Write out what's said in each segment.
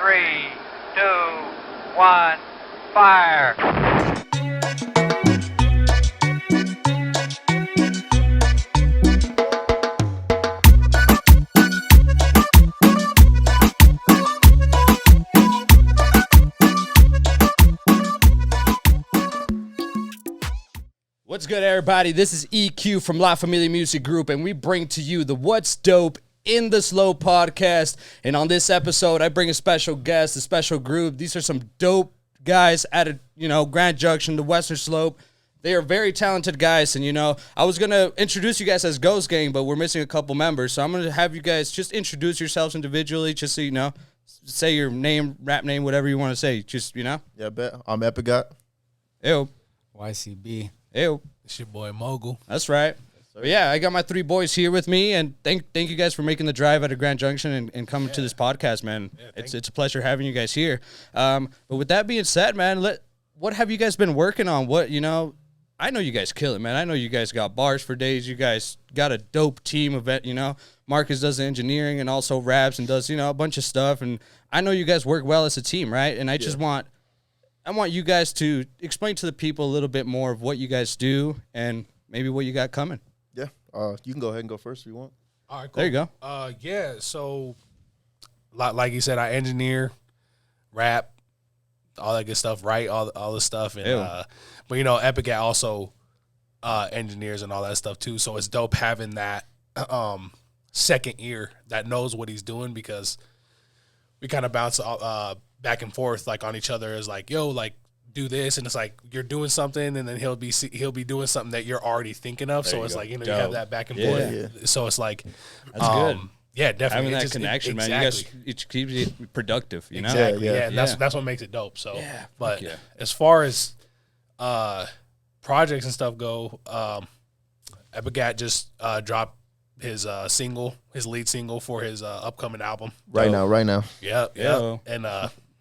3, 2, 1, fire. What's good, everybody? This is EQ from La Familia Music Group, and we bring to you the What's Dope in the Slow podcast. And on this episode, I bring a special guest, a special group. These are some dope guys at Grand Junction, the Western Slope. They are very talented guys, and I was gonna introduce you guys as Ghost Gang, but we're missing a couple members, so I'm gonna have you guys just introduce yourselves individually, just so say your name, rap name, whatever you want to say. Yeah, bet. I'm Epigat. Ew. YCB. Ew. It's your boy Mogul. That's right. But yeah, I got my three boys here with me, and thank you guys for making the drive out of Grand Junction and coming to this podcast, man. It's a pleasure having you guys here. But with that being said, man, what have you guys been working on? I know you guys kill it, man. I know you guys got bars for days. You guys got a dope team of it, Marcus does the engineering and also raps and does, a bunch of stuff. And I know you guys work well as a team, right? And I want you guys to explain to the people a little bit more of what you guys do and maybe what you got coming. Yeah. You can go ahead and go first if you want. All right, cool. There you go. Yeah, so like you said, I engineer, rap, all that good stuff, write all this stuff. And but Epigat also engineers and all that stuff too. So it's dope having that second ear that knows what he's doing, because we kind of bounce back and forth like on each other, is like, yo, like do this, and it's like you're doing something, and then he'll be doing something that you're already thinking of. So it's like you have that back and forth. Yeah. So it's like That's good. Yeah, definitely Having that connection, man. Exactly. You guys, it keeps you productive. Exactly. Yeah. That's what makes it dope. So, Yeah. but Yeah. as far as projects and stuff go, Epigat just dropped his lead single for his upcoming album. Right now. Yep. Yo.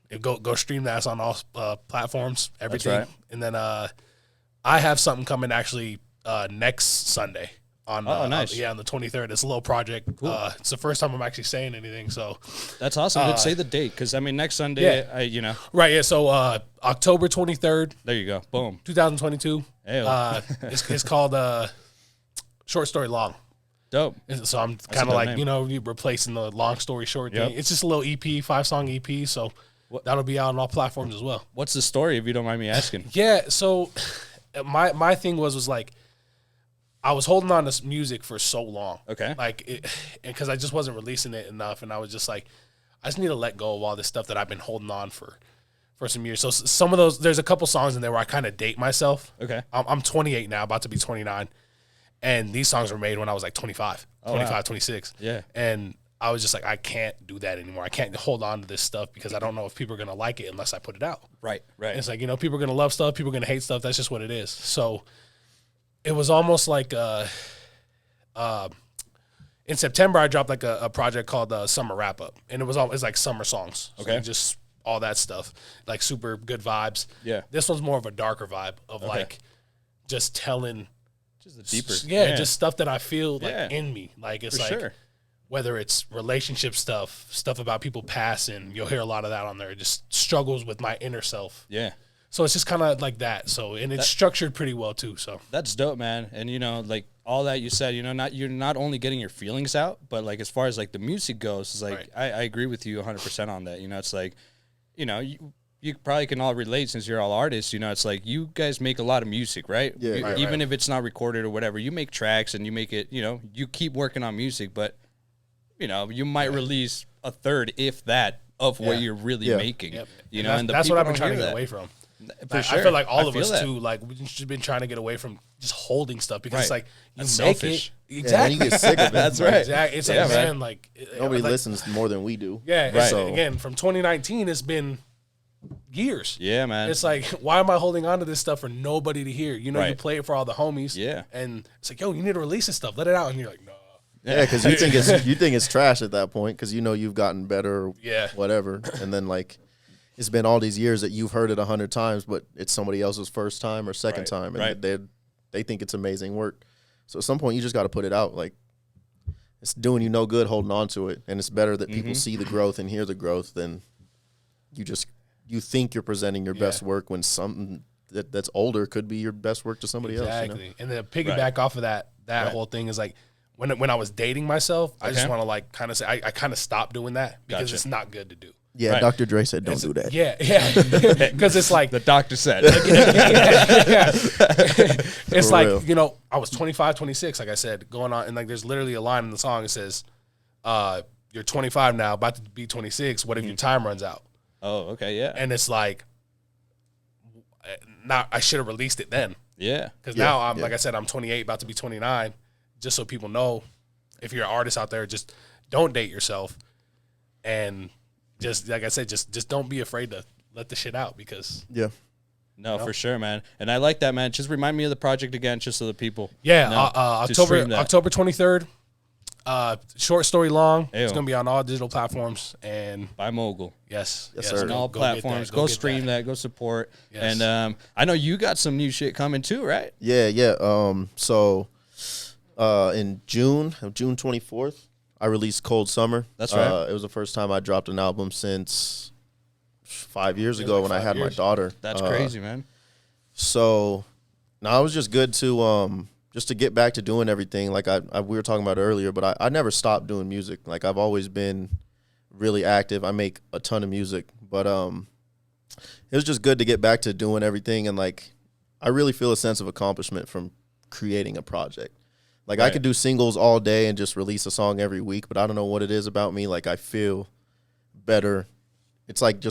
And go stream that on all platforms, everything. right. And then I have something coming actually next Sunday. Nice. On the 23rd. It's a little project. Cool. It's the first time I'm actually saying anything. So That's awesome. Let's say the date, because next Sunday, right. Yeah. So October 23rd, there you go. Boom. 2022. Hey, It's called Short Story Long. dope. So I'm a kind of dope like, name. replacing the long story short Yep. thing. It's just a little EP, 5-song EP. So that'll be out on all platforms as well. What's the story, if you don't mind me asking? Yeah. So my thing was like, I was holding on to music for so long. Okay. Because I just wasn't releasing it enough. And I was just like, I just need to let go of all this stuff that I've been holding on for some years. So some of those, there's a couple songs in there where I kind of date myself. Okay. I'm 28 now, about to be 29. And these songs were made when I was like 25, wow. 26. Yeah. And I was just like, I can't do that anymore. I can't hold on to this stuff because I don't know if people are going to like it unless I put it out. Right. And it's like, people are going to love stuff. People are going to hate stuff. That's just what it is. So it was almost like in September, I dropped like a project called Summer Wrap Up. And it's like summer songs. So Okay. just all that stuff, like super good vibes. Yeah. This one's more of a darker vibe of like just telling. Just the deeper. Just stuff that I feel like Yeah. in me. Like it's For like sure. whether it's relationship stuff about people passing, you'll hear a lot of that on there. Just struggles with my inner self. Yeah. So it's just kind of like that. So and it's structured pretty well too. So That's dope, man. And like all that you said, you're not only getting your feelings out, but like as far as like the music goes, it's like Right. I agree with you 100% on that. It's like, you probably can all relate since you're all artists. It's like you guys make a lot of music, right? Yeah. Right, even if it's not recorded or whatever, you make tracks and you make it. You keep working on music, but you might release a third, if that, of what you're really making. Yep. And that's the what people I've been don't trying to hear get that. away from. For sure. I feel like all of feel us that. too. Like we've just been trying to get away from just holding stuff, because it's Right. like you That's make selfish. it Yeah, exactly. and you get sick of it. That's right. Exactly. It's Yeah, like, man. man, like Nobody like, listens more than we do. Yeah. Right. So again, from 2019, it's been years. Yeah, man. It's like, why am I holding on to this stuff for nobody to hear? You Right. play it for all the homies. Yeah. And it's like, yo, you need to release this stuff. Let it out. And you're like, no. Yeah, because you think it's trash at that point, because you've gotten better or Yeah. whatever. And then like it's been all these years that you've heard it 100 times, but it's somebody else's first time or second Right. time, and Right. they think it's amazing work. So at some point you just got to put it out. Like, it's doing you no good holding on to it, and it's better that people see the growth and hear the growth than you think you're presenting your best work when something that's older could be your best work to somebody else. You know? And then piggyback off of that whole thing is like when I was dating myself, I just want to like kind of say I kind of stopped doing that because it's not good to do. Yeah, Dr. Dre said don't do that. Yeah, because it's like The doctor said. It's For like, real. you know, I was 25, 26, like I said, going on, and like there's literally a line in the song that says, you're 25 now, about to be 26. What if your time runs out? Oh, okay, yeah. And it's like, now I should have released it then. Yeah. Because now I'm like I said, I'm 28, about to be 29. Just so people know, if you're an artist out there, just don't date yourself, and just like I said, just don't be afraid to let the shit out because No, for sure, man. And I like that, man. Just remind me of the project again, just so the people. October 23rd. Short story long. Ew. It's gonna be on all digital platforms and By Mogul. yes, sir. On all platforms. Go stream that. Go support. Yes. And I know you got some new shit coming too, right? Yeah. So in June 24th, I released Cold Summer. That's right. It was the first time I dropped an album since 5 years ago when I had my daughter. That's crazy, man. So now it was just good to just to get back to doing everything like we were talking about earlier, but I never stopped doing music. Like I've always been really active. I make a ton of music, but it was just good to get back to doing everything, and like I really feel a sense of accomplishment from creating a project. Like I could do singles all day and just release a song every week, but I don't know what it is about me. Like I feel better. It's like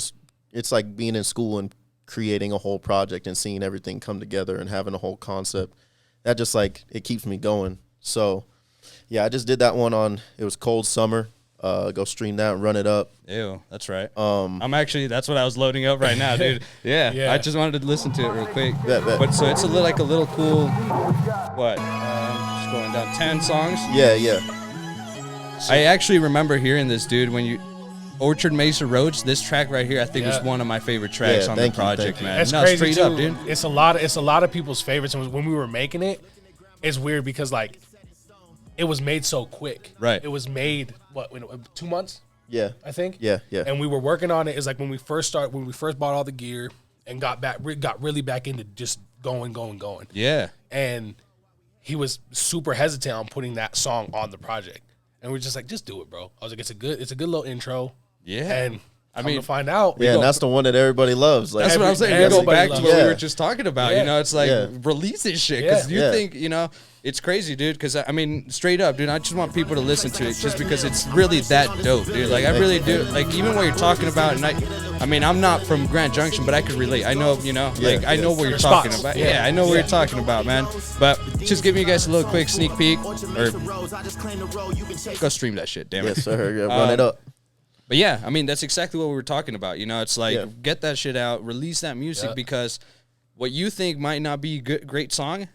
being in school and creating a whole project and seeing everything come together and having a whole concept. That just like, it keeps me going. So yeah, I just did that one it was Cold Summer. Go stream that and run it up. Ew, that's right. That's what I was loading up right now, dude. Yeah. I just wanted to listen to it real quick. Bet. But so it's a little cool, just going down 10 songs. Yeah. I actually remember hearing this, dude, when you Orchard Mesa Roads. This track right here, I think was one of my favorite tracks on the project, man. That's no, crazy straight too. up, dude. It's a lot of people's favorites. And when we were making it, it's weird because like it was made so quick. Right. It was made 2 months. Yeah. I think. Yeah. And we were working on it. It's like when we first bought all the gear and got really back into just going. Yeah. And he was super hesitant on putting that song on the project. And we're just like, just do it, bro. I was like, it's a good little intro. Yeah. And I mean, to find out. Yeah, and that's the one that everybody loves. Like, that's what I'm saying. We go back to what we were just talking about. Yeah. You know, it's like release this shit because you Yeah. think, you know, it's crazy, dude. Because I mean, straight up, dude. I just want people to listen to it just because it's really that dope, dude. Like I really do. Like even what you're talking about, and I mean, I'm not from Grand Junction, but I could relate. I know, you know, like I know what you're talking about. Yeah, I know what you're talking about, man. But just giving you guys a little quick sneak peek, or go stream that shit, damn it. Yes, sir. Yeah, run it up. But yeah, I mean, that's exactly what we were talking about. You know, it's like, get that shit out, release that music because what you think might not be a great song,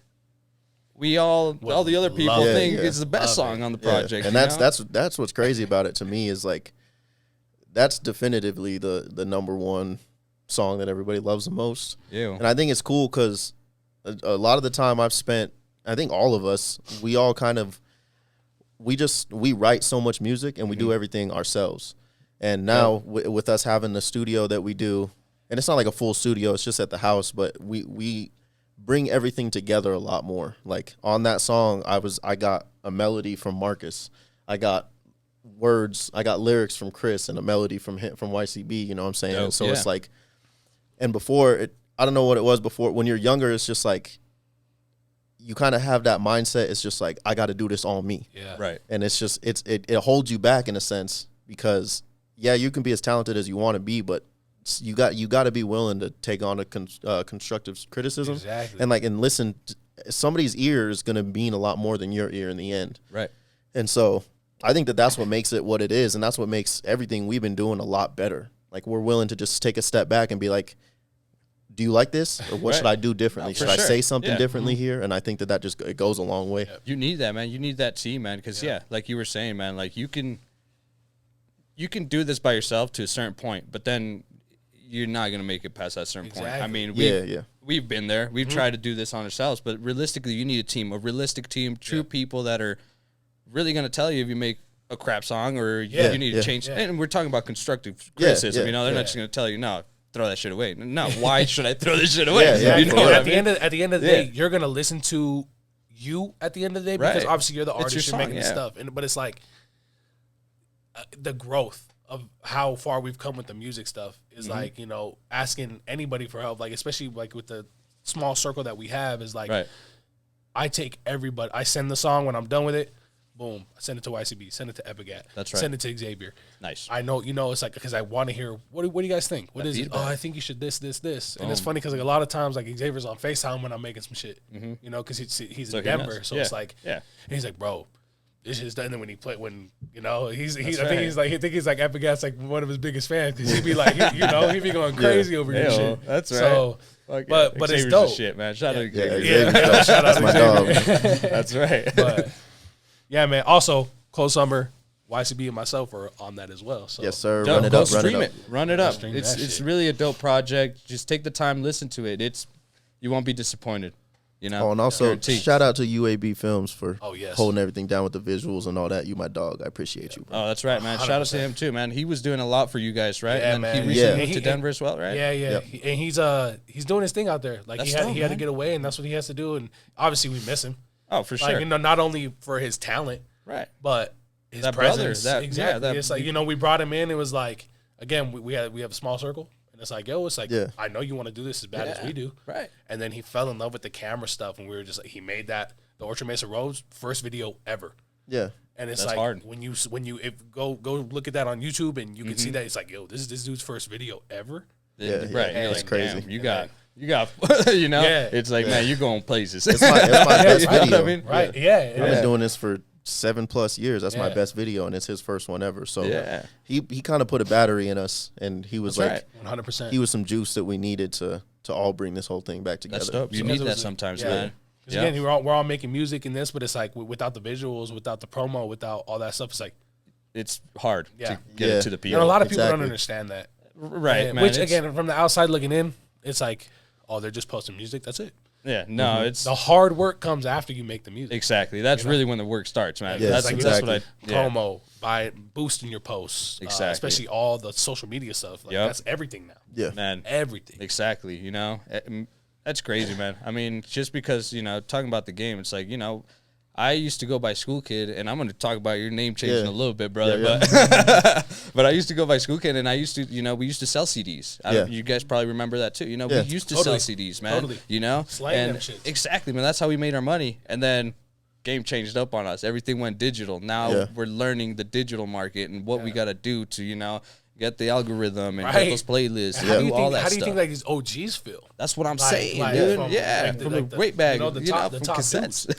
all the other people think is the best song on the project. And that's what's crazy about it to me is like, that's definitively the number one song that everybody loves the most. Yeah. And I think it's cool because a lot of the time I've spent, I think all of us, we all kind of, we write so much music and we do everything ourselves. And now with us having the studio that we do, and it's not like a full studio, it's just at the house, but we bring everything together a lot more. Like on that song, I got a melody from Marcus. I got words, I got lyrics from Chris and a melody from YCB, you know what I'm saying? And so it's like, and before I don't know what it was before. When you're younger, it's just like, you kind of have that mindset. It's just like, I got to do this all me. Yeah. Right. And it's just, it holds you back in a sense because yeah, you can be as talented as you want to be, but you got to be willing to take on a constructive criticism. Exactly. And listen. Somebody's ear is going to mean a lot more than your ear in the end. Right. And so I think that's what makes it what it is, and that's what makes everything we've been doing a lot better. Like we're willing to just take a step back and be like, do you like this, or what should I do differently? Should I say something differently here? And I think that just it goes a long way. You need that, man. You need that team, man. Because like you were saying, man, like you can do this by yourself to a certain point, but then you're not going to make it past that certain point. I mean, we've been there. We've tried to do this on ourselves, but realistically, you need a realistic team, true people that are really going to tell you if you make a crap song or Yeah, you need to change. yeah. And we're talking about constructive criticism. yeah, you know, they're yeah. not just going to tell you, no, throw that shit away. No, why should I throw this shit away? Yeah, You know for what real. I At the mean? end of the day, you're gonna listen to you at the end of the day because Right. obviously you're the It's artist, your you're song, making the yeah. stuff, but it's like the growth of how far we've come with the music stuff is Mm-hmm. like, you know, asking anybody for help, like especially like with the small circle that we have is like Right. I take everybody, I send the song when I'm done with it, boom, I send it to YCB, send it to Epigat, That's right. send it to Xavier. Nice. I know, you know, it's like because I want to hear what do you guys think? What That is it? feedback. Oh, I think you should this, and it's funny because like a lot of times like Xavier's on FaceTime when I'm making some shit, you know, because he's So in he Denver, knows. so Yeah. it's like, Yeah. and he's like, bro, this is done. And then when he played, when you know, I think right. he's like, Epigat's like one of his biggest fans because he'd be like, you know, he'd be going crazy over your Hell, shit. that's right. So, Fuck but yeah. it's Xavier's dope. the shit, man. Shout out to Yeah, Xavier. Xavier, shout out that's to my Xavier. dog. That's right. But yeah, man. Also, Close Summer, YCB and myself are on that as well. So Yes, sir. Dope. Run it Go up, run stream it it. up. Run it up. stream It's that it's shit. really a dope project. Just take the time, listen to it. You won't be disappointed. You know. Oh, and also Guaranteed. shout out to UAB Films for Oh, yes. holding everything down with the visuals and all that. You my dog. I appreciate you, bro. Oh, that's right, man. Shout out to 100%. him too, man. He was doing a lot for you guys, right? Yeah, and then man. he recently Yeah. moved to He- Denver as well, right? Yeah, yeah, Yep. and he's doing his thing out there. Like That's he had dope, to man. get away, and that's what he has to do. And obviously, we miss him. Oh, for Like sure. you know, not only for his talent, Right. but his That brother, presence. that- exactly. yeah, that- it's like, you know, we brought him in. It was like, again, we have a small circle, and it's like, yo, it's like, Yeah. I know you want to do this as bad as Yeah. we do, Right. And then he fell in love with the camera stuff, and we were just like, he made that the Orchard Mesa Roads first video ever. Yeah. And it's That's like hard. when you go look at that on YouTube, and you can Mm-hmm. see that it's like, yo, this is this dude's first video ever. Yeah, right. yeah, You're it's like, crazy. damn, you got, you know, Yeah. it's like, man, you're going places. It's my best You know what video. I mean? Right? Yeah. I've been doing this for 7+ years. That's my Yeah. best video, and it's his first one ever. So Yeah. he kind of put a battery in us, and he was That's like, right. 100%. he was some juice that we needed to all bring this whole thing back together. That's dope. You So- need Because it that was a- sometimes, yeah. man. Because Yeah. again, we're all making music in this, but it's like without the visuals, without the promo, without all that stuff, it's like, It's hard Yeah. to get Yeah. it to the and people. a lot of people don't Exactly. understand that. Right, And- man. Which it's- again, from the outside looking in, it's like, oh, they're just posting music. That's it. yeah, no, it's The hard work comes after you make the music. exactly. That's really when the work starts, man. Yeah, that's like, that's what I. Yeah. Promo, by boosting your posts, Exactly. especially all the social media stuff. Like Yep. that's everything now. Yeah. Man, Everything. exactly. You know, that's crazy, man. I mean, just because talking about the game, it's like I used to go by School Kid, and I'm going to talk about your name changing Yeah. a little bit, brother. Yeah, But but I used to go by School Kid, and I used to, we used to sell CDs. Yeah. You guys probably remember that too. Yeah. We used to Totally. sell CDs, man. Totally. Slang and them shits. exactly, man. That's how we made our money. And then game changed up on us. Everything went digital. Now Yeah. we're learning the digital market and what we got to do to get the algorithm and Right. get those playlists And and how do do you all think? that How do you stuff. think like these OGs feel? That's what I'm Like- saying, like dude. from- Yeah, like the- from like the the- weight bag, you know, the top from dudes. cassettes.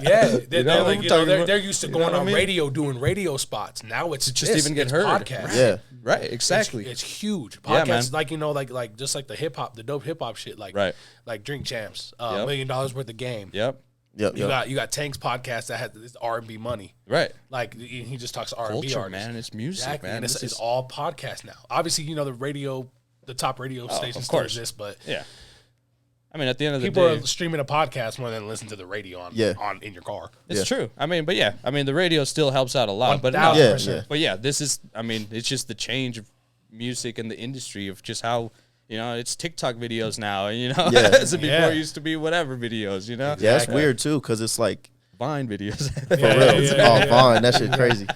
Yeah, they're, You know, like, we're talking about- they're used to you know going what I on mean? radio doing radio spots. Now it's just this, even get it's heard. Podcast. Yeah. Right, exactly. It's huge. Yeah, Podcasts, man. like just like the hip hop, the dope hip hop shit, like Right. like Drink Champs, Yep. $1 million worth of game. Yep. Yep. You Yep. got Tank's podcast that has this R&B money. Right. Like he just talks R&B Culture, artists. man. It's music, Exactly. man. And it's This is- all podcast now. Obviously, the radio, the top radio stations of still course. exist, but Yeah. I mean, at the end of the people day, are streaming a podcast more than listen to the radio on in your car. it's Yeah. true. I mean, but yeah, the radio still helps out a lot. But no, 1000%. Yeah. but yeah, this is. I mean, it's just the change of music and the industry of just how. It's TikTok videos now, and Yeah. as before Yeah. it used to be whatever videos, Yeah, that's Like, weird too, because it's like Vine videos. for real. Vine, that shit crazy.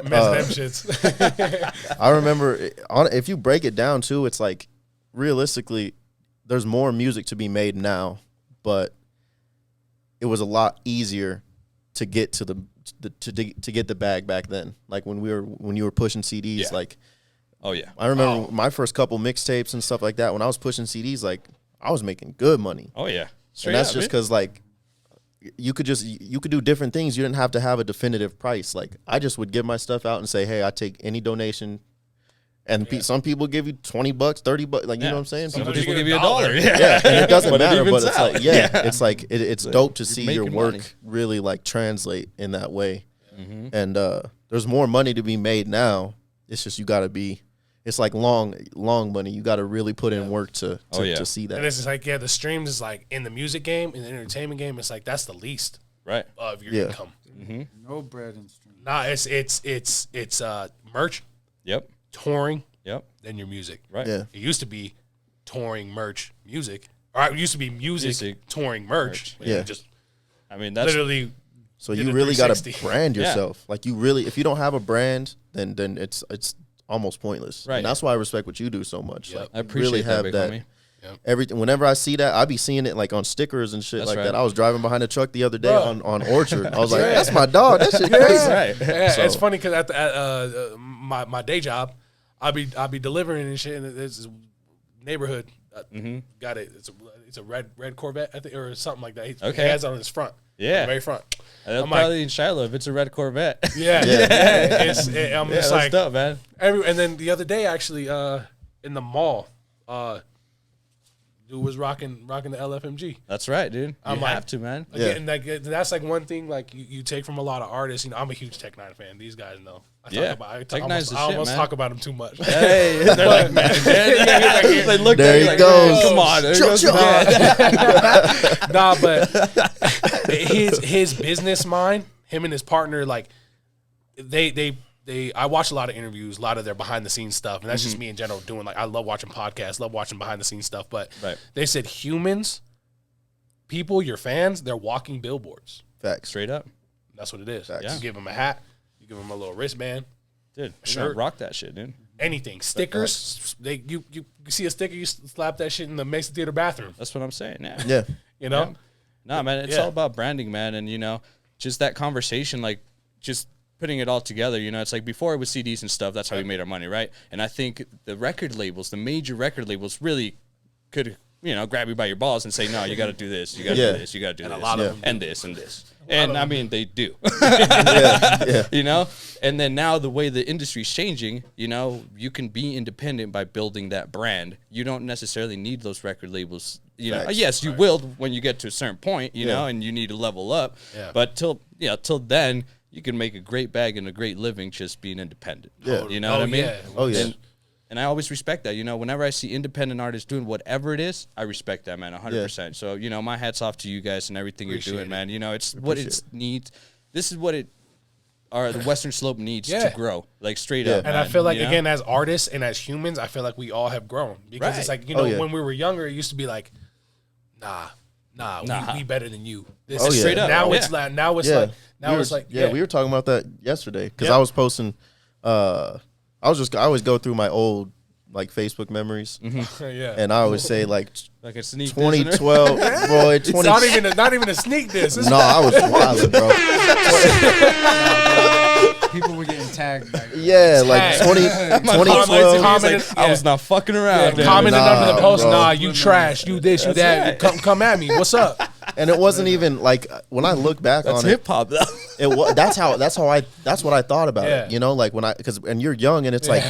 Miss them shits. I remember if you break it down too, it's like realistically, there's more music to be made now, but it was a lot easier to get to to get the bag back then. Like when you were pushing CDs, Yeah. like Oh yeah. I remember my first couple mixtapes and stuff like that. When I was pushing CDs, like I was making good money, Oh yeah. Straight and that's up, just man. because like you could do different things. You didn't have to have a definitive price. Like I just would give my stuff out and say, hey, I take any donation. And some people give you $20, $30, like you know what I'm saying. Some Sometimes people you give get you a $1. dollar. Yeah. And it doesn't But it matter, but evens it's out. like it's dope to see your making work money. really like translate in that way. And there's more money to be made now. It's just you got to be. It's like long money. You got to really put in work to to see And that. it's just like, the streams is like in the music game, in the entertainment game, it's like that's the least Right. of your Yeah. income. No bread and stream. Nah, it's merch, Yep. touring, Yep. then your music. Right. Yeah. It used to be touring, merch, music. Or it used to be music. touring, merch. Yeah. Just I mean, that's literally. So did you a really got to 360. brand Yeah. yourself. Like you really, if you don't have a brand, then it's almost pointless. Right. And that's why I respect what you do so much. Yep. Like, I you appreciate really that, have big that. homie. Everything. Whenever I see that, I be seeing it like on stickers and shit That's like right. that. I was driving behind a truck the other day Bro. on Orchard. I was like, Yeah. that's my dog. That shit crazy. Right. Yeah, So- it's funny because at my day job, I'll be delivering and shit. And there's this neighborhood got it. It's a red Corvette, I think, or something like that. He has it on his front. Yeah. On the very front. That's I'm probably like, in Shiloh if it's a red Corvette. yeah. I'm just That's like, dope, man. and then the other day actually, in the mall, dude was rocking the LFMG. That's right, dude. You I'm like- have to, man. Yeah. And that's like one thing like you take from a lot of artists. You know, I'm a huge Tech Nine fan. These guys know. Yeah. Tech Nine's the I shit, almost man. talk about them too much. Hey, they're like, man. They look There at you he like, goes. come on. There goes Chuck, the man. Nah, but his business mind, him and his partner, like they I watch a lot of interviews, a lot of their behind the scenes stuff, and that's just me in general doing like I love watching podcasts, love watching behind the scenes stuff. But Right. they said humans, people, your fans, they're walking billboards. Facts. Straight up. That's what it is. Facts. You give them a hat, you give them a little wristband, Dude, Sure. sure. Rock that shit, dude. anything, stickers. You see a sticker, you slap that shit in the Mason Theater bathroom. That's what I'm saying. Yeah. Yeah. You know. Yeah. No, man, it's Yeah. all about branding, man. And, just that conversation, like, just putting it all together, it's like before it was CDs and stuff, that's how we made our money, right? And I think the record labels, the major record labels really could, grab you by your balls and say, no, you got to do this, you got to Yeah. do this, you got to do And a this, lot of Yeah. them and this and this. And, I mean, they do. Yeah. And then now the way the industry's changing, you can be independent by building that brand. You don't necessarily need those record labels. Facts. Yes, you will when you get to a certain point, Yeah. and you need to level up. Yeah. But till then, you can make a great bag and a great living just being independent. Yeah. You know what I mean? Yeah. Oh, yeah. And I always respect that. Whenever I see independent artists doing whatever it is, I respect that, man, 100%. So, my hat's off to you guys and everything Appreciate you're it. doing, man. It's what it needs. This is what the Western Slope needs Yeah. to grow, like straight Yeah. up. And I man, feel like, you know? again, as artists and as humans, I feel like we all have grown. Because it's Right. like, Oh, yeah. when we were younger, it used to be like, nah, we better than you. This Oh, is yeah. Straight up. Now Oh, it's yeah. like, now it's Yeah. like, now it's like, we were talking about that yesterday because Yeah. I was posting. I always go through my old like Facebook memories, yeah. and I always say like Like a sneak diss in there. 2012, bro. It's not even a sneak diss. It's No, I was wild, bro. People were getting tagged. Back. Yeah, like Tag. 2012. Commented- Like, I was not fucking around. dude. commenting Nah, under the post, bro. nah, you trash, you this, you that. right. Come at me. What's up? And it wasn't even like when I look back That's on it. hip hop, though. That's what I thought about Yeah. it. Like and you're young and it's like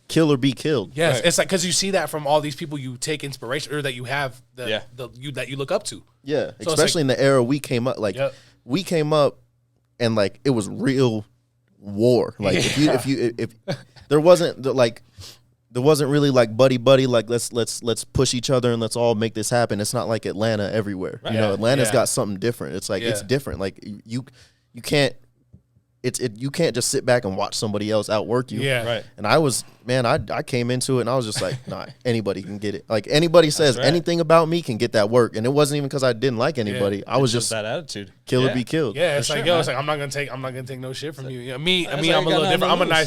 kill or be killed. Yes, Right. it's like because you see that from all these people you take inspiration or that you have that you look up to. Yeah, it's especially in the era we came up. Like Yep. we came up, and like it was real war. Like if there wasn't there wasn't really like buddy like let's push each other and let's all make this happen. It's not like Atlanta everywhere. Yeah. Atlanta's Yeah. got something different. It's like it's Yeah. different. Like you can't. You can't just sit back and watch somebody else outwork you. Yeah. Right. And I came into it and I was just like, nah, anybody can get it. Like anybody says right. anything about me can get that work. And it wasn't even because I didn't like anybody. I was just that attitude. kill or Yeah. be killed. Yeah, it's For like sure, it's man. like I'm not gonna take no shit from you. You know, me, That's I'm how a you little got different. nothing to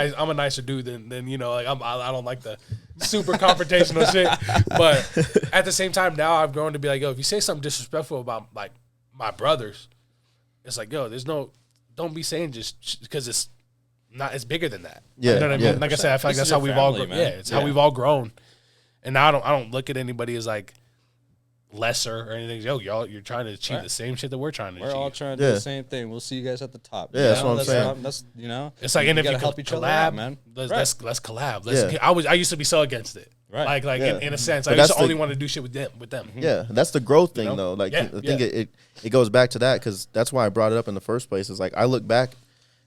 lose. I'm a nicer dude than like I don't like the super confrontational shit. But at the same time, now I've grown to be like, yo, if you say something disrespectful about like my brothers, it's like, yo, don't be saying just because it's not. It's bigger than that. Yeah, You know what I mean? yeah. Like I said, I feel like This that's is how your we've all family, grown. man. Yeah, it's Yeah. how we've all grown. And now I don't look at anybody as like lesser or anything. Yo, you're trying to achieve Right. the same shit that we're trying to We're achieve. all trying to do Yeah. the same thing. We'll see you guys at the top. Yeah, that's what I'm saying. That's It's like, and you if you gotta help each collab, other out, man. let's collab. Yeah. I used to be so against it. Right. Like Yeah. in a sense, But I used that's to only the- want to do shit with them. Yeah, that's the growth thing, know? though. Like, Yeah, I think yeah. it goes back to that because that's why I brought it up in the first place. Is like I look back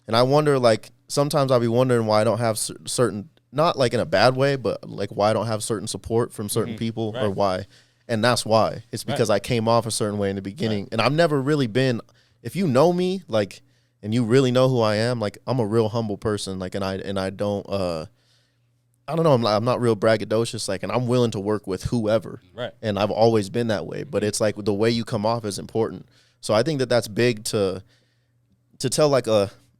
and I wonder, like, sometimes I'll be wondering why I don't have certain, not like in a bad way, but like why I don't have certain support from certain people or Right. why. And that's why. It's because I came off a certain way in the beginning. And I've never really been, if you know me, like, and you really know who I am, like I'm a real humble person, like, and I don't I don't know, I'm not real braggadocious, like, and I'm willing to work with whoever, Right. and I've always been that way. But it's like the way you come off is important. So I think that that's big to tell, like,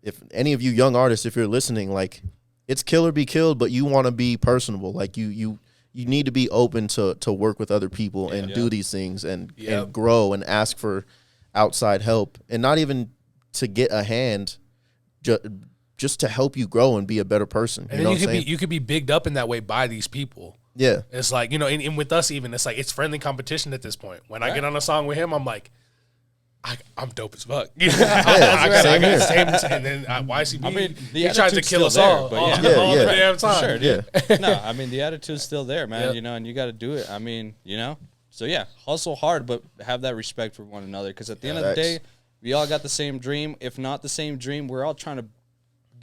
if any of you young artists, if you're listening, like, it's kill or be killed, but you want to be personable, like you need to be open to work with other people and do these things and grow and ask for outside help, and not even to get a hand, just to help you grow and be a better person. And then you could be bigged up in that way by these people. Yeah. It's like, and with us even, it's like it's friendly competition at this point. When I get on a song with him, I'm like, I'm dope as fuck. I got the same, and then YCB, I mean, he tries to kill us all the damn time. Sure, Yeah. No, I mean, the attitude's still there, man, and you got to do it. I mean, so yeah, hustle hard, but have that respect for one another, because at the end of the day, we all got the same dream. If not the same dream, we're all trying to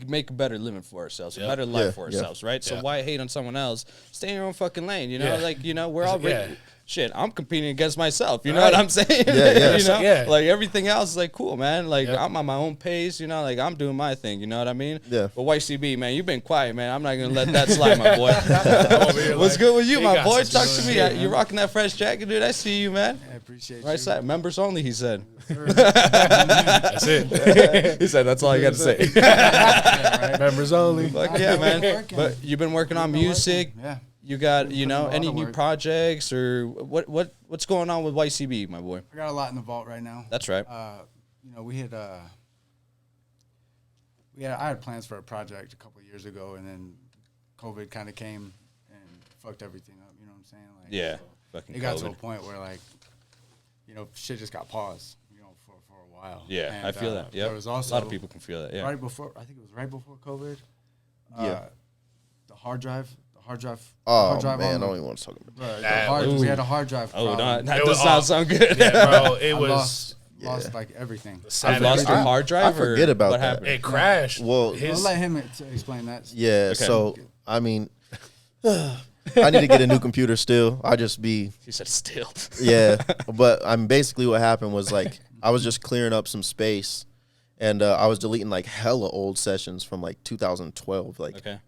make a better living for ourselves, a better life for ourselves, right? So why hate on someone else? Stay in your own fucking lane, we're all shit, I'm competing against myself, you know what I'm saying? Like everything else is like cool, man. Like I'm on my own pace, like I'm doing my thing, you know what I mean? Yeah. But YCB, man, you've been quiet, man. I'm not gonna let that slide, my boy. What's good with you, my boy? Talk to me. You're rocking that fresh jacket, dude. I see you, man. I appreciate Right you. side, members only, he said. That's it. He said that's all I got to say. Members only. Fuck yeah, man. But you've been working on music. Yeah. You got, a lot any of new work. projects, or what's going on with YCB, my boy? I got a lot in the vault right now. That's right. I had plans for a project a couple of years ago, and then COVID kind of came and fucked everything up. You know what I'm saying? Like, Yeah. so Fucking it got to a COVID. point where, like, shit just got paused, for a while. Yeah, And, I feel that. Yeah. There was also a lot of people can feel that. Yeah. right before, I think it was right before COVID. The hard drive. Oh hard drive man, I on don't even want to talk about Bro, we had a hard drive. Oh, problem. that It does was not sound good. Yeah, bro, it I was. lost like everything. I've lost your hard drive. I forget or about what that. happened? It crashed. Well, I'll let him explain that. Yeah, Okay. so I mean, I need to get a new computer still. I just be He said still. yeah, but I'm basically what happened was, like, I was just clearing up some space, and I was deleting like hella old sessions from like 2012, like, Okay.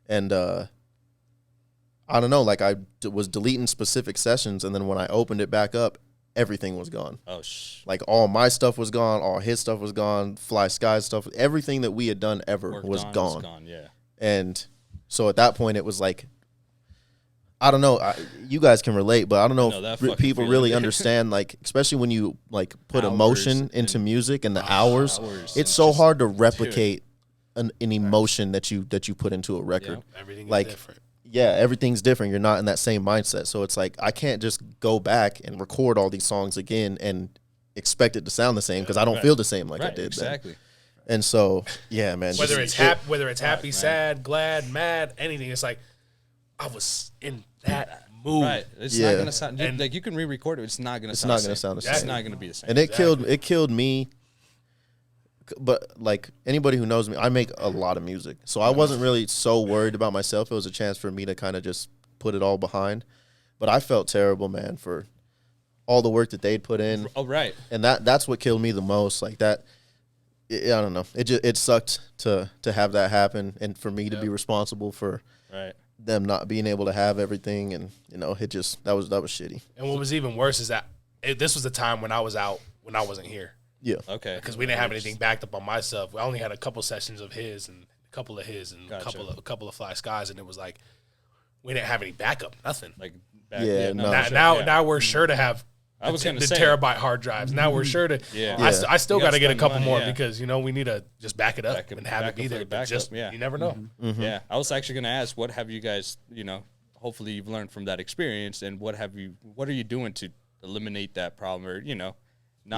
and I don't know, like I was deleting specific sessions, and then when I opened it back up, everything was gone. Oh, Like all my stuff was gone, all his stuff was gone, Fly Sky's stuff, everything that we had done ever worked was on, gone. Yeah. And so at that point, it was like, I don't know, you guys can relate, but I don't know know that if fucking people feeling. really understand, like, especially when you like put Hours emotion into and- music and the hours, hours. it's so hard to replicate an emotion that you put into a record. Everything Like, is different. Yeah, everything's different. You're not in that same mindset. So it's like, I can't just go back and record all these songs again and expect it to sound the same, because I don't feel the same like I Right. did then. Exactly. And so, yeah, man. Whether just- it's happy, sad, glad, mad, anything, it's like I was in that mood. Right. It's Yeah. not gonna sound And- like, you can re-record it. It's not gonna. It's sound not the gonna same. sound the It's same. not gonna be the same. And it killed me. But like anybody who knows me, I make a lot of music, so I wasn't really so worried about myself. It was a chance for me to kind of just put it all behind. But I felt terrible, man, for all the work that they'd put in, Oh, right. and that's what killed me the most. Like that, I don't know. It sucked to have that happen, and for me to be responsible for Right. them not being able to have everything, and it just that was shitty. And what was even worse is that this was the time when I was out, when I wasn't here, Yeah. Okay. because we didn't have anything backed up on myself. I only had a couple sessions of his and a couple of his and Gotcha. a couple of Fly Skies, and it was like we didn't have any backup, nothing. Like. Back, Yeah, no. Now we're sure to have I was gonna the say. terabyte hard drives. Now we're sure to. Yeah. I still You got gotta to get a spend couple money, more yeah. because we need to just back it up Back it- and have back it be up for there. the But backup, just yeah. you never know. Yeah. I was actually gonna ask, what have you guys, hopefully you've learned from that experience, and what are you doing to eliminate that problem, or not?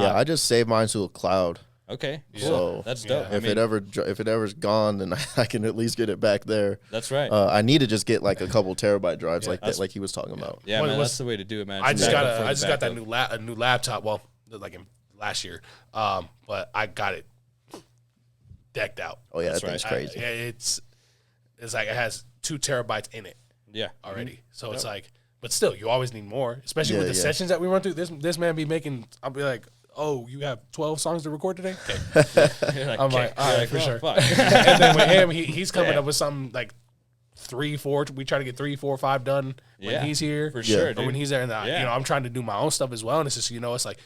Yeah, I just saved mine to a cloud. Okay. Cool. So, That's dope. yeah. I If mean, it ever's gone, then I can at least get it back there. that's right. I need to just get like a couple terabyte drives like that, That's- like he was talking about. yeah, What man, was- that's the way to do it, man. I Just just back up for the got that backup. new laptop. Well, like in last year, but I got it decked out. Oh yeah, That's that thing's right. crazy. It's like it has 2 terabytes in it Yeah. already. So it's like, but still, you always need more, especially Yeah, with the yeah. sessions that we run through. This man be making, I'll be like oh, you have 12 songs to record today? Okay. Like, I'm like, all right, for oh, sure. fuck. And then with him, he's coming up with something like 3, 4. We try to get 3, 4, 5 done when he's here. For sure, Or dude. when he's there. And I'm trying to do my own stuff as well. And it's just, it's like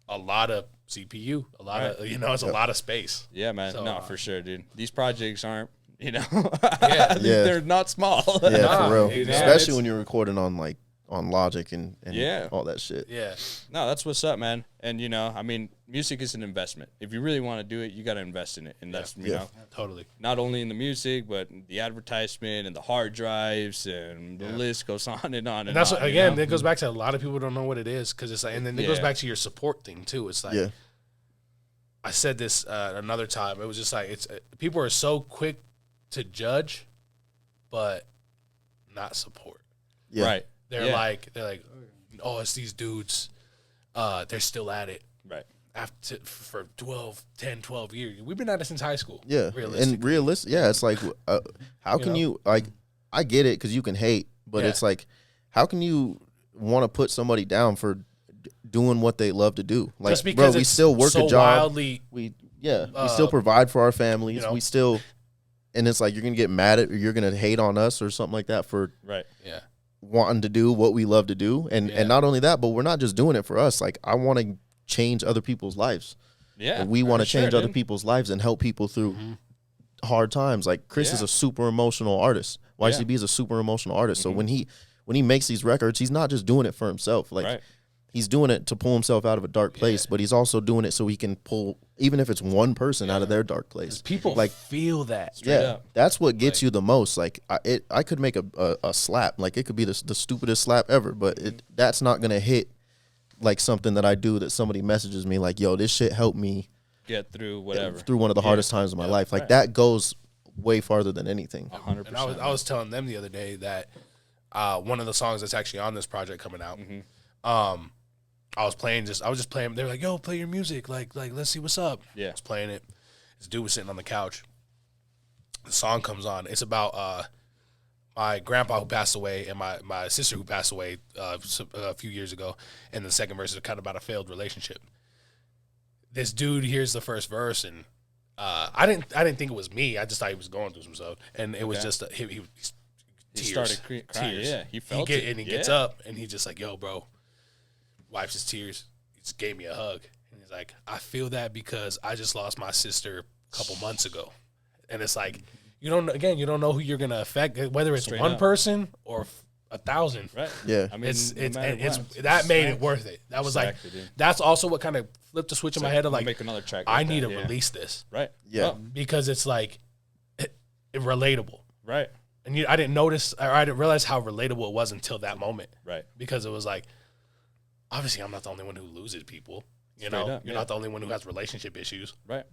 a lot of CPU, a lot of, it's a lot of space. Yeah, man. So, no, for sure, dude. These projects aren't, Yeah. they're not small. Yeah, Nah, for real. exactly. Especially when you're recording on on Logic and Yeah. all that shit. Yeah. No, that's what's up, man. And I mean, music is an investment. If you really want to do it, you got to invest in it, and that's Totally. not only in the music, but the advertisement and the hard drives, and the list goes on and on. And that's on, again, it goes back to a lot of people don't know what it is because it's like, and then it goes Yeah. back to your support thing too. It's like, I said this another time. It was just like people are so quick to judge, but not support. Yeah. Right. They're Yeah. like, oh, it's these dudes. They're still at it. Right. After for 10, 12 years. We've been at it since high school. Yeah. Realistically. And realistic. Yeah. It's like, how can you, like, I get it because you can hate, but it's like, how can you want to put somebody down for doing what they love to do? Like, Just because bro, we it's still work so a job. wildly, We still provide for our families. We still, and it's like, you're going to get mad at, or you're going to hate on us or something like that for Right. yeah. wanting to do what we love to do. And not only that, but we're not just doing it for us. Like, I want to change other people's lives. Yeah. And we want to for sure, change other dude. people's lives and help people through hard times. Like, Chris is a super emotional artist. YCB is a super emotional artist. So when he makes these records, he's not just doing it for himself. Like, Right. he's doing it to pull himself out of a dark place, but he's also doing it so he can pull, even if it's one person out of their dark place. People like, feel that. yeah, up. that's what gets you the most. Like, I could make a slap. Like, it could be the stupidest slap ever, but that's not gonna hit like something that I do that somebody messages me like, yo, this shit helped me Get through whatever. through one of the hardest times of my life. Like, that goes way farther than anything. 100%. And I was telling them the other day that one of the songs that's actually on this project coming out, I was just playing. They were like, "Yo, play your music. Like, let's see what's up." Yeah. I was playing it. This dude was sitting on the couch. The song comes on. It's about my grandpa who passed away and my sister who passed away a few years ago. And the second verse is kind of about a failed relationship. This dude hears the first verse and I didn't think it was me. I just thought he was going through some stuff, and it was just he tears. started crying. Tears. Yeah, he felt it. And he gets up and he's just like, "Yo, bro," wipes his tears. He just gave me a hug, and he's like, "I feel that because I just lost my sister a couple months ago," and it's like, you don't know who you're gonna affect, whether it's Straight one up. person or 1,000. Right. Yeah. I mean, It's no matter what. that made it worth it. That was Exactly, like dude. that's also what kind of flipped the switch in my head of I'll like, make another track. I like need that, to yeah. release this Right. Yeah. Oh, because it's like relatable. right. And I didn't notice, or I didn't realize how relatable it was until that moment. Right. Because it was like, obviously, I'm not the only one who loses people. You Straight know, up, you're yeah. not the only one who has relationship issues. Right.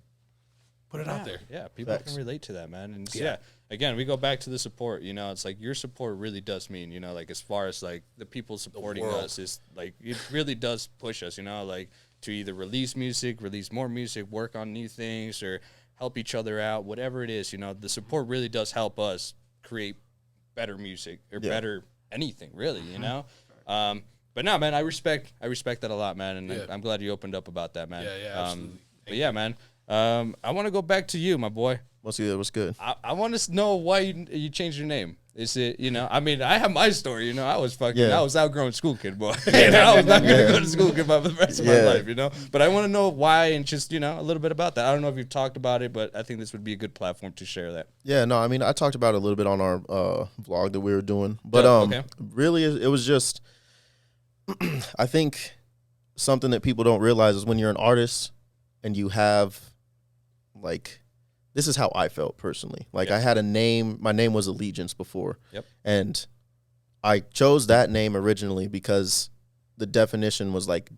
Put it out there. Yeah, people Facts. can relate to that, man. And Yeah. yeah, again, we go back to the support. It's like your support really does mean, like as far as like the people supporting world. us is like it really does push us, like to either release music, release more music, work on new things, or help each other out, whatever it is. The support really does help us create better music or better anything, really. But no, man, I respect that a lot, man, and Yeah. I'm glad you opened up about that, man. Yeah, absolutely. But yeah, man. I want to go back to you, my boy. What's good? I want to know why you changed your name. Is it, I mean, I have my story, I was I was outgrown school kid, boy. I was not going to go to school kid for the rest of my life, But I want to know why and just, a little bit about that. I don't know if you've talked about it, but I think this would be a good platform to share that. Yeah, no, I mean, I talked about it a little bit on our vlog that we were doing, but okay. really, it was just, I think something that people don't realize is when you're an artist and you have, like, this is how I felt personally. Like, I had a name. My name was Allegiance before. Yep. And I chose that name originally because the definition was like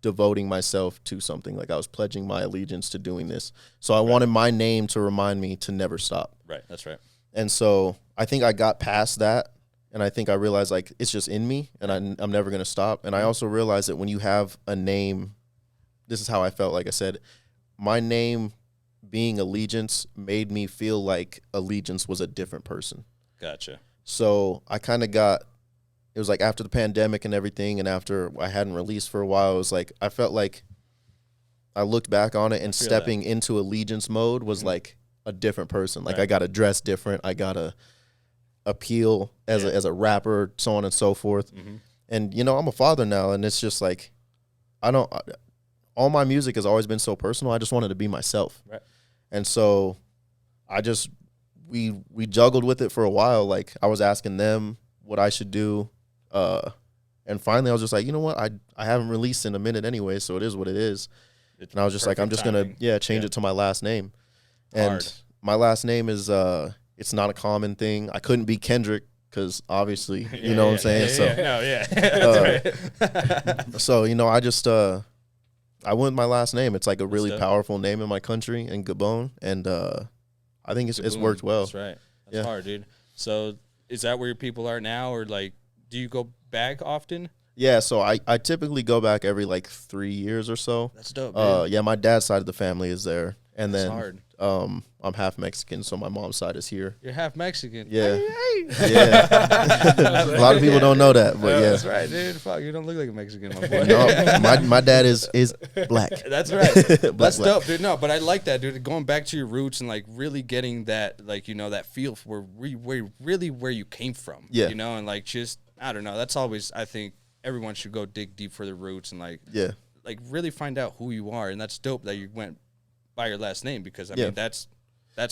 devoting myself to something. Like, I was pledging my allegiance to doing this. So I wanted my name to remind me to never stop. Right, that's right. And so I think I got past that. And I think I realized, like, it's just in me and I'm never going to stop. And I also realized that when you have a name, this is how I felt. Like I said, my name being Allegiance made me feel like Allegiance was a different person. Gotcha. So I kind of got, it was like after the pandemic and everything, and after I hadn't released for a while, it was like I felt like I looked back on it and feel stepping into allegiance mode was like a different person. Like Right. I got to dress different. I got to appeal as a rapper, so on and so forth. And you know, I'm a father now, and it's just like all my music has always been so personal. I just wanted to be myself. Right. And so we juggled with it for a while. Like I was asking them what I should do. And finally I was just like, you know what? I haven't released in a minute anyway, so it is what it is. It's And I was just like, I'm just going to change it to my last name. And Hard. my last name is it's not a common thing. I couldn't be Kendrick because obviously, you know what I'm saying? So you know, I just I went with my last name. It's like a really dope. powerful name in my country, in Gabon, and I think it's Boom. worked well. That's right. That's Yeah. hard, dude. So is that where your people are now, or like, do you go back often? Yeah, so I typically go back every like 3 years or so. That's dope, dude. Yeah, my dad's side of the family is there, and That's then hard. I'm half Mexican, so my mom's side is here. You're half Mexican. Yeah, Hey. yeah. A lot of people don't know that, but yeah. That's right, dude. Fuck, you don't look like a Mexican, my boy. No, my dad is black. That's right. Black, That's black. dope, dude. No, but I like that, dude. Going back to your roots and like really getting that, like, you know, that feel for where you came from. Yeah. You know, and like just I don't know. That's always, I think everyone should go dig deep for their roots and like really find out who you are. And that's dope that you went by your last name, because I mean that's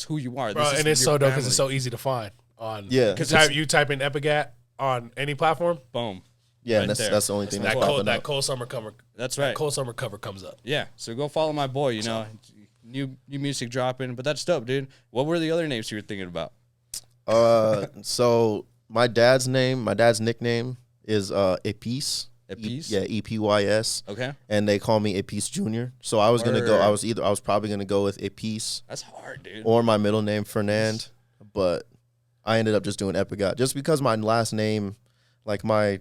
who you are. Bro, This is and it's your so dope because family. it's so easy to find on. Yeah. Because you type in Epigat on any platform, Boom. Yeah, Right and there. that's the only thing That's that's cool. popping that up. cold summer cover. That's right. That cold summer cover comes up. Yeah. So go follow my boy, you know. New music dropping, but that's dope, dude. What were the other names you were thinking about? So my dad's nickname is Epis. Epis? Yeah, EPYS. Okay. And they call me Epis Jr. So I was gonna go. Word. I was probably gonna go with Epis That's hard, dude. or my middle name Fernand, but I ended up just doing Epigat just because my last name, like my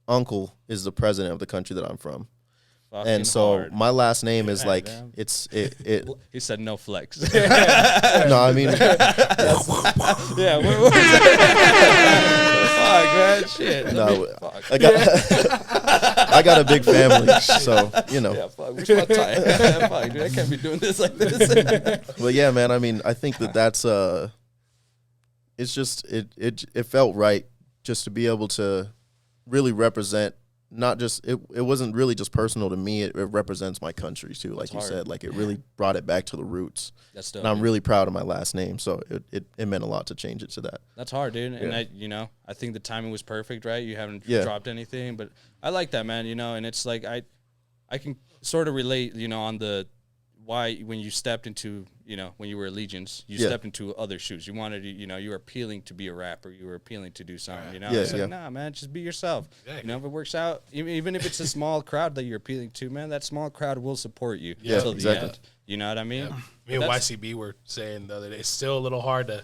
uncle is the president of the country that I'm from. Fucking And so hard. my last name is Yeah, like damn. it. He said no flex. No, I mean Yeah, what was that? Fuck, man, shit. No, Fuck. I got a big family, so you know. Yeah, fuck. Where's my tie? Fuck, dude, I can't be doing this like this. But yeah, man. I mean, I think that's it's just it felt right just to be able to really represent. Not just it wasn't really just personal to me. It represents my country too, like you hard. said. Like it really brought it back to the roots. That's dope. And I'm dude. really proud of my last name, so it meant a lot to change it to that. That's hard, dude. And Yeah. I think the timing was perfect, right? You haven't Yeah. dropped anything, but I like that, man. You know, and it's like I can sort of relate, you know, on the why when you stepped into, you know, when you were Allegiance, you Yeah. stepped into other shoes. You wanted to, you know, you were appealing to be a rapper. You were appealing to do something, you know? Yeah, It's like, yeah. nah, man, just be yourself. Exactly. You know, if it works out, even if it's a small crowd that you're appealing to, man, that small crowd will support you Yeah, until exactly. the end. You know what I mean? Me and YCB were saying the other day, it's still a little hard to,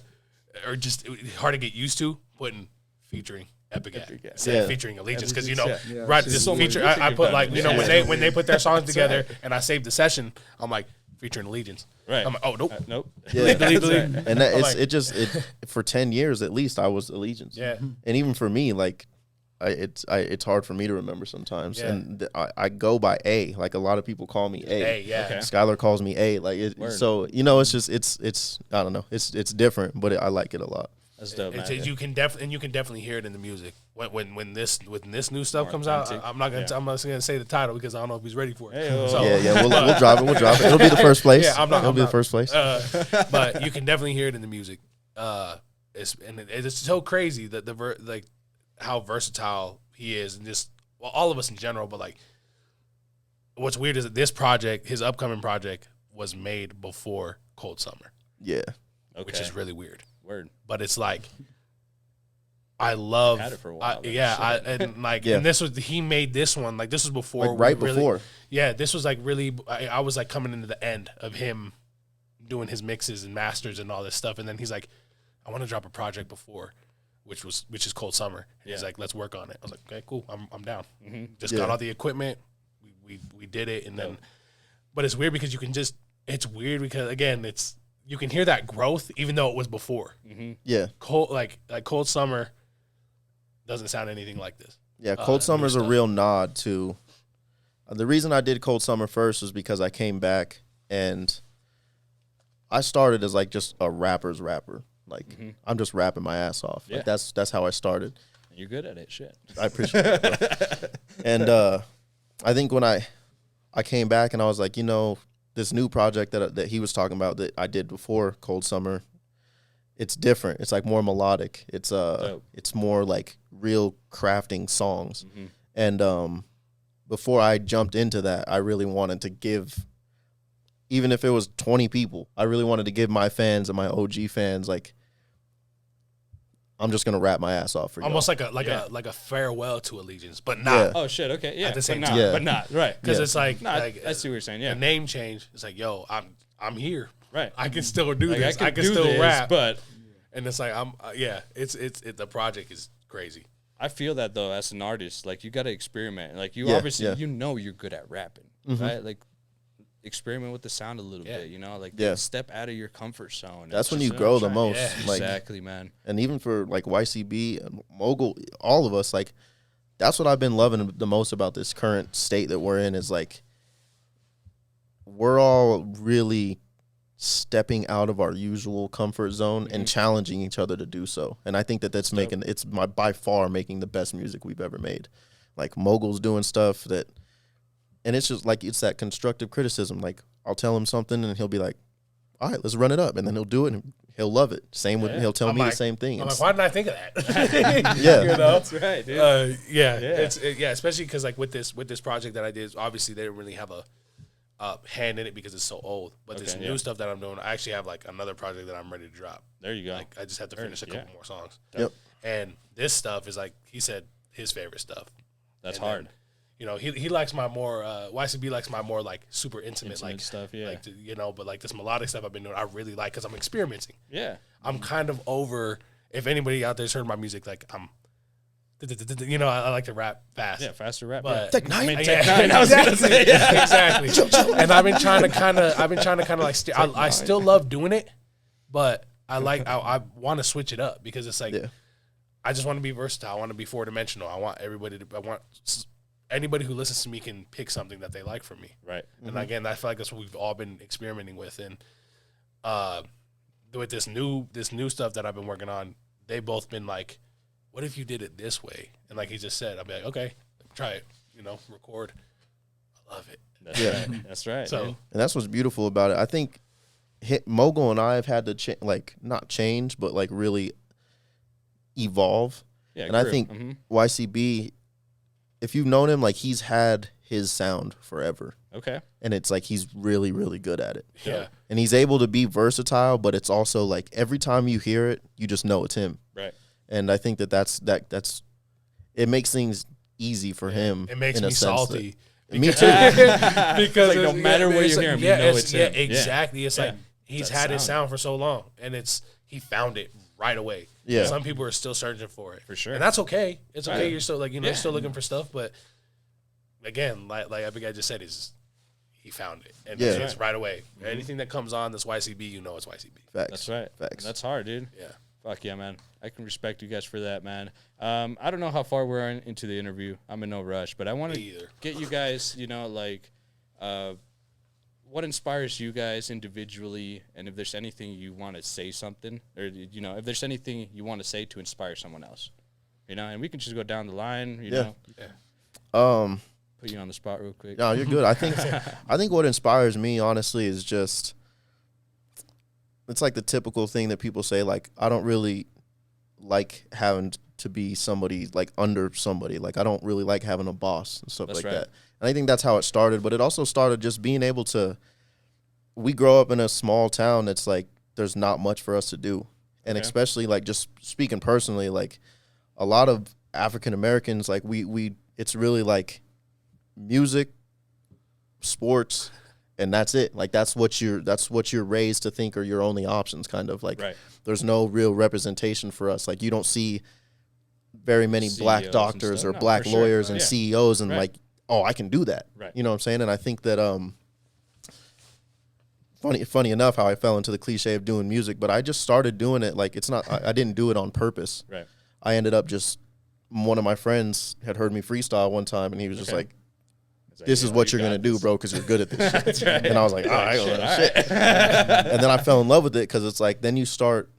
or just hard to get used to putting featuring Epigat instead of Yeah. featuring Allegiance, because you know, Yeah. right? There's This so much feature, music I put about like it. you know Yeah. when they put their songs together and I saved the session, I'm like featuring Allegiance. Right. I'm like, oh nope. Nope. Yeah. Delete. And that I'm it's like- it for 10 years at least I was Allegiance. Yeah. And even for me, like it's hard for me to remember sometimes. Yeah. And I go by A. Like a lot of people call me A. Hey, yeah. Okay. Skylar calls me A. Like it, Word. so you know, it's just it's I don't know. It's different, but I like it a lot. That's dope, man. You can definitely hear it in the music when this new stuff comes out. authentic. I'm not gonna say the title because I don't know if he's ready for it. Hey-o. So, Yeah, we'll drop it. We'll drop it. It'll be the first place. Yeah, I'm not- It'll I'm be not. the first place. But you can definitely hear it in the music. It's so crazy that like how versatile he is, and just all of us in general. But like, what's weird is that this project, his upcoming project, was made before Cold Summer, Yeah. Okay. which is really weird. Word. But it's like, I love, Had it for a while, though. Yeah. and he made this one like this was before, Like right we really- before. Yeah, this was like really. I was like coming into the end of him doing his mixes and masters and all this stuff, and then he's like, "I want to drop a project before, which is Cold Summer." And he's Yeah. like, "Let's work on it." I was like, "Okay, cool, I'm down." Just Yeah. got all the equipment, we did it, and then, but it's weird because it's weird because again, you can hear that growth even though it was before. Yeah. Cold like Cold Summer doesn't sound anything like this. Yeah. Cold new Summer's a stuff. real nod to The reason I did Cold Summer first was because I came back and I started as like just a rapper's rapper. Like I'm just rapping my ass off. Yeah. Like that's how I started. You're good at it. Shit. I appreciate it, bro. And I think when I came back and I was like, you know, this new project that he was talking about that I did before Cold Summer, it's different. It's like more melodic. It's it's more like real crafting songs. And before I jumped into that, I really wanted to give, even if it was 20 people, I really wanted to give my fans and my OG fans like, I'm just gonna rap my ass off for you. Almost like a farewell to Allegiance, but not. Oh shit. Okay. Yeah. At the same but time. not, Yeah. but not right. Because it's like, No, I see what you're saying. Yeah. a name change. It's like, yo, I'm here. Right. I can still do Like, this. I can do still this, rap. but And it's like it's the project is crazy. I feel that though as an artist, like you got to experiment. Like you Yeah, obviously yeah. you know you're good at rapping, right? Like experiment with the sound a little bit, you know, like Yeah. step out of your comfort zone. That's and when you just, grow the try- most. Yeah. Like, Exactly, man. and even for like YCB and Mogul, all of us, like that's what I've been loving the most about this current state that we're in is like we're all really stepping out of our usual comfort zone and challenging each other to do so. And I think that's making it's by far making the best music we've ever made. Like Mogul's doing stuff that, and it's just like it's that constructive criticism. Like I'll tell him something and he'll be like, "All right, let's run it up," and then he'll do it and he'll love it. Same with he'll tell I'm me like- the same thing. I'm like, It's- why didn't I think of that? Yeah. You know? That's right, dude. Especially because like with this project that I did, obviously they didn't really have a hand in it because it's so old. But this Okay, new yeah. stuff that I'm doing, I actually have like another project that I'm ready to drop. There you go. Like I just have to finish a couple yeah. more songs. Yep. And this stuff is like he said his favorite stuff. That's And then, hard. you know, he likes my more YCB likes my more like super intimate like stuff, yeah. Like you know, but like this melodic stuff I've been doing, I really like because I'm experimenting. Yeah. I'm kind of over. If anybody out there's heard my music, like I'm, you know, I like to rap fast. Yeah, faster rap. But Tech Nine? I mean, Yeah, Tech Nine, I was gonna exactly, say, yeah. exactly. And I've been trying to kind of like I still love doing it, but I want to switch it up because it's like Yeah. I just want to be versatile. I want to be 4-dimensional. I want anybody who listens to me can pick something that they like from me. Right. And again, I feel like that's what we've all been experimenting with. And with this new stuff that I've been working on, they've both been like, what if you did it this way? And like he just said, I'll be like, okay, try it, you know, record. I love it. That's Yeah. right. That's right. So dude. And that's what's beautiful about it. I think Mogul and I have had to not change, but like really evolve. Yeah, And I grew. think Mhm. YCB, if you've known him, like he's had his sound forever. Okay. And it's like he's really, really good at it. yeah, And he's able to be versatile, but it's also like every time you hear it, you just know it's him. Right. And I think that's it makes things easy for him. it makes in a me sense salty. that- me too. Because Like, no it's- matter where it's you like- hear him, you yeah, know it's- it's yeah, him. Yeah. exactly. It's Yeah. like he's That had his sound. sound for so long, and he found it right away. Yeah. Some people are still searching for it, For sure. and that's okay. It's okay. Right. You're still like Yeah. you're still looking for stuff, but again, like Epigat just said, he found it, and Yeah. it's right away. Anything that comes on that's YCB, you know it's YCB. Facts. That's right. Facts. That's hard, dude. Yeah. Fuck yeah, man. I can respect you guys for that, man. I don't know how far we're into the interview. I'm in no rush, but I want Me to either. get you guys, you know, like, what inspires you guys individually, and if there's anything you want to say something, or, you know, if there's anything you want to say to inspire someone else, you know, and we can just go down the line, you Yeah. know, put you on the spot real quick. No, you're good. I think what inspires me honestly is just it's like the typical thing that people say, like, I don't really like having to be somebody like under somebody. Like I don't really like having a boss and stuff That's like right. that. And I think that's how it started, but it also started just being able to we grow up in a small town that's like there's not much for us to do. And Okay. especially like just speaking personally, like a lot of African Americans, like we it's really like music, sports, and that's it. Like that's what you're raised to think are your only options, kind of like Right. there's no real representation for us. Like you don't see very many black CEOs and doctors stuff. or No, black for sure. lawyers and Yeah. CEOs and Right. like, oh, I can do that. Right. You know what I'm saying? And I think that funny enough how I fell into the cliche of doing music, but I just started doing it like it's not I didn't do it on purpose. Right. I ended up just one of my friends had heard me freestyle one time and he was just Okay. like, like, this is yo, what you you're got gonna do, this. bro, because you're good at this shit. That's right. And I was like, all right, Shit, well, all shit. And then I fell in love with it because it's like then you start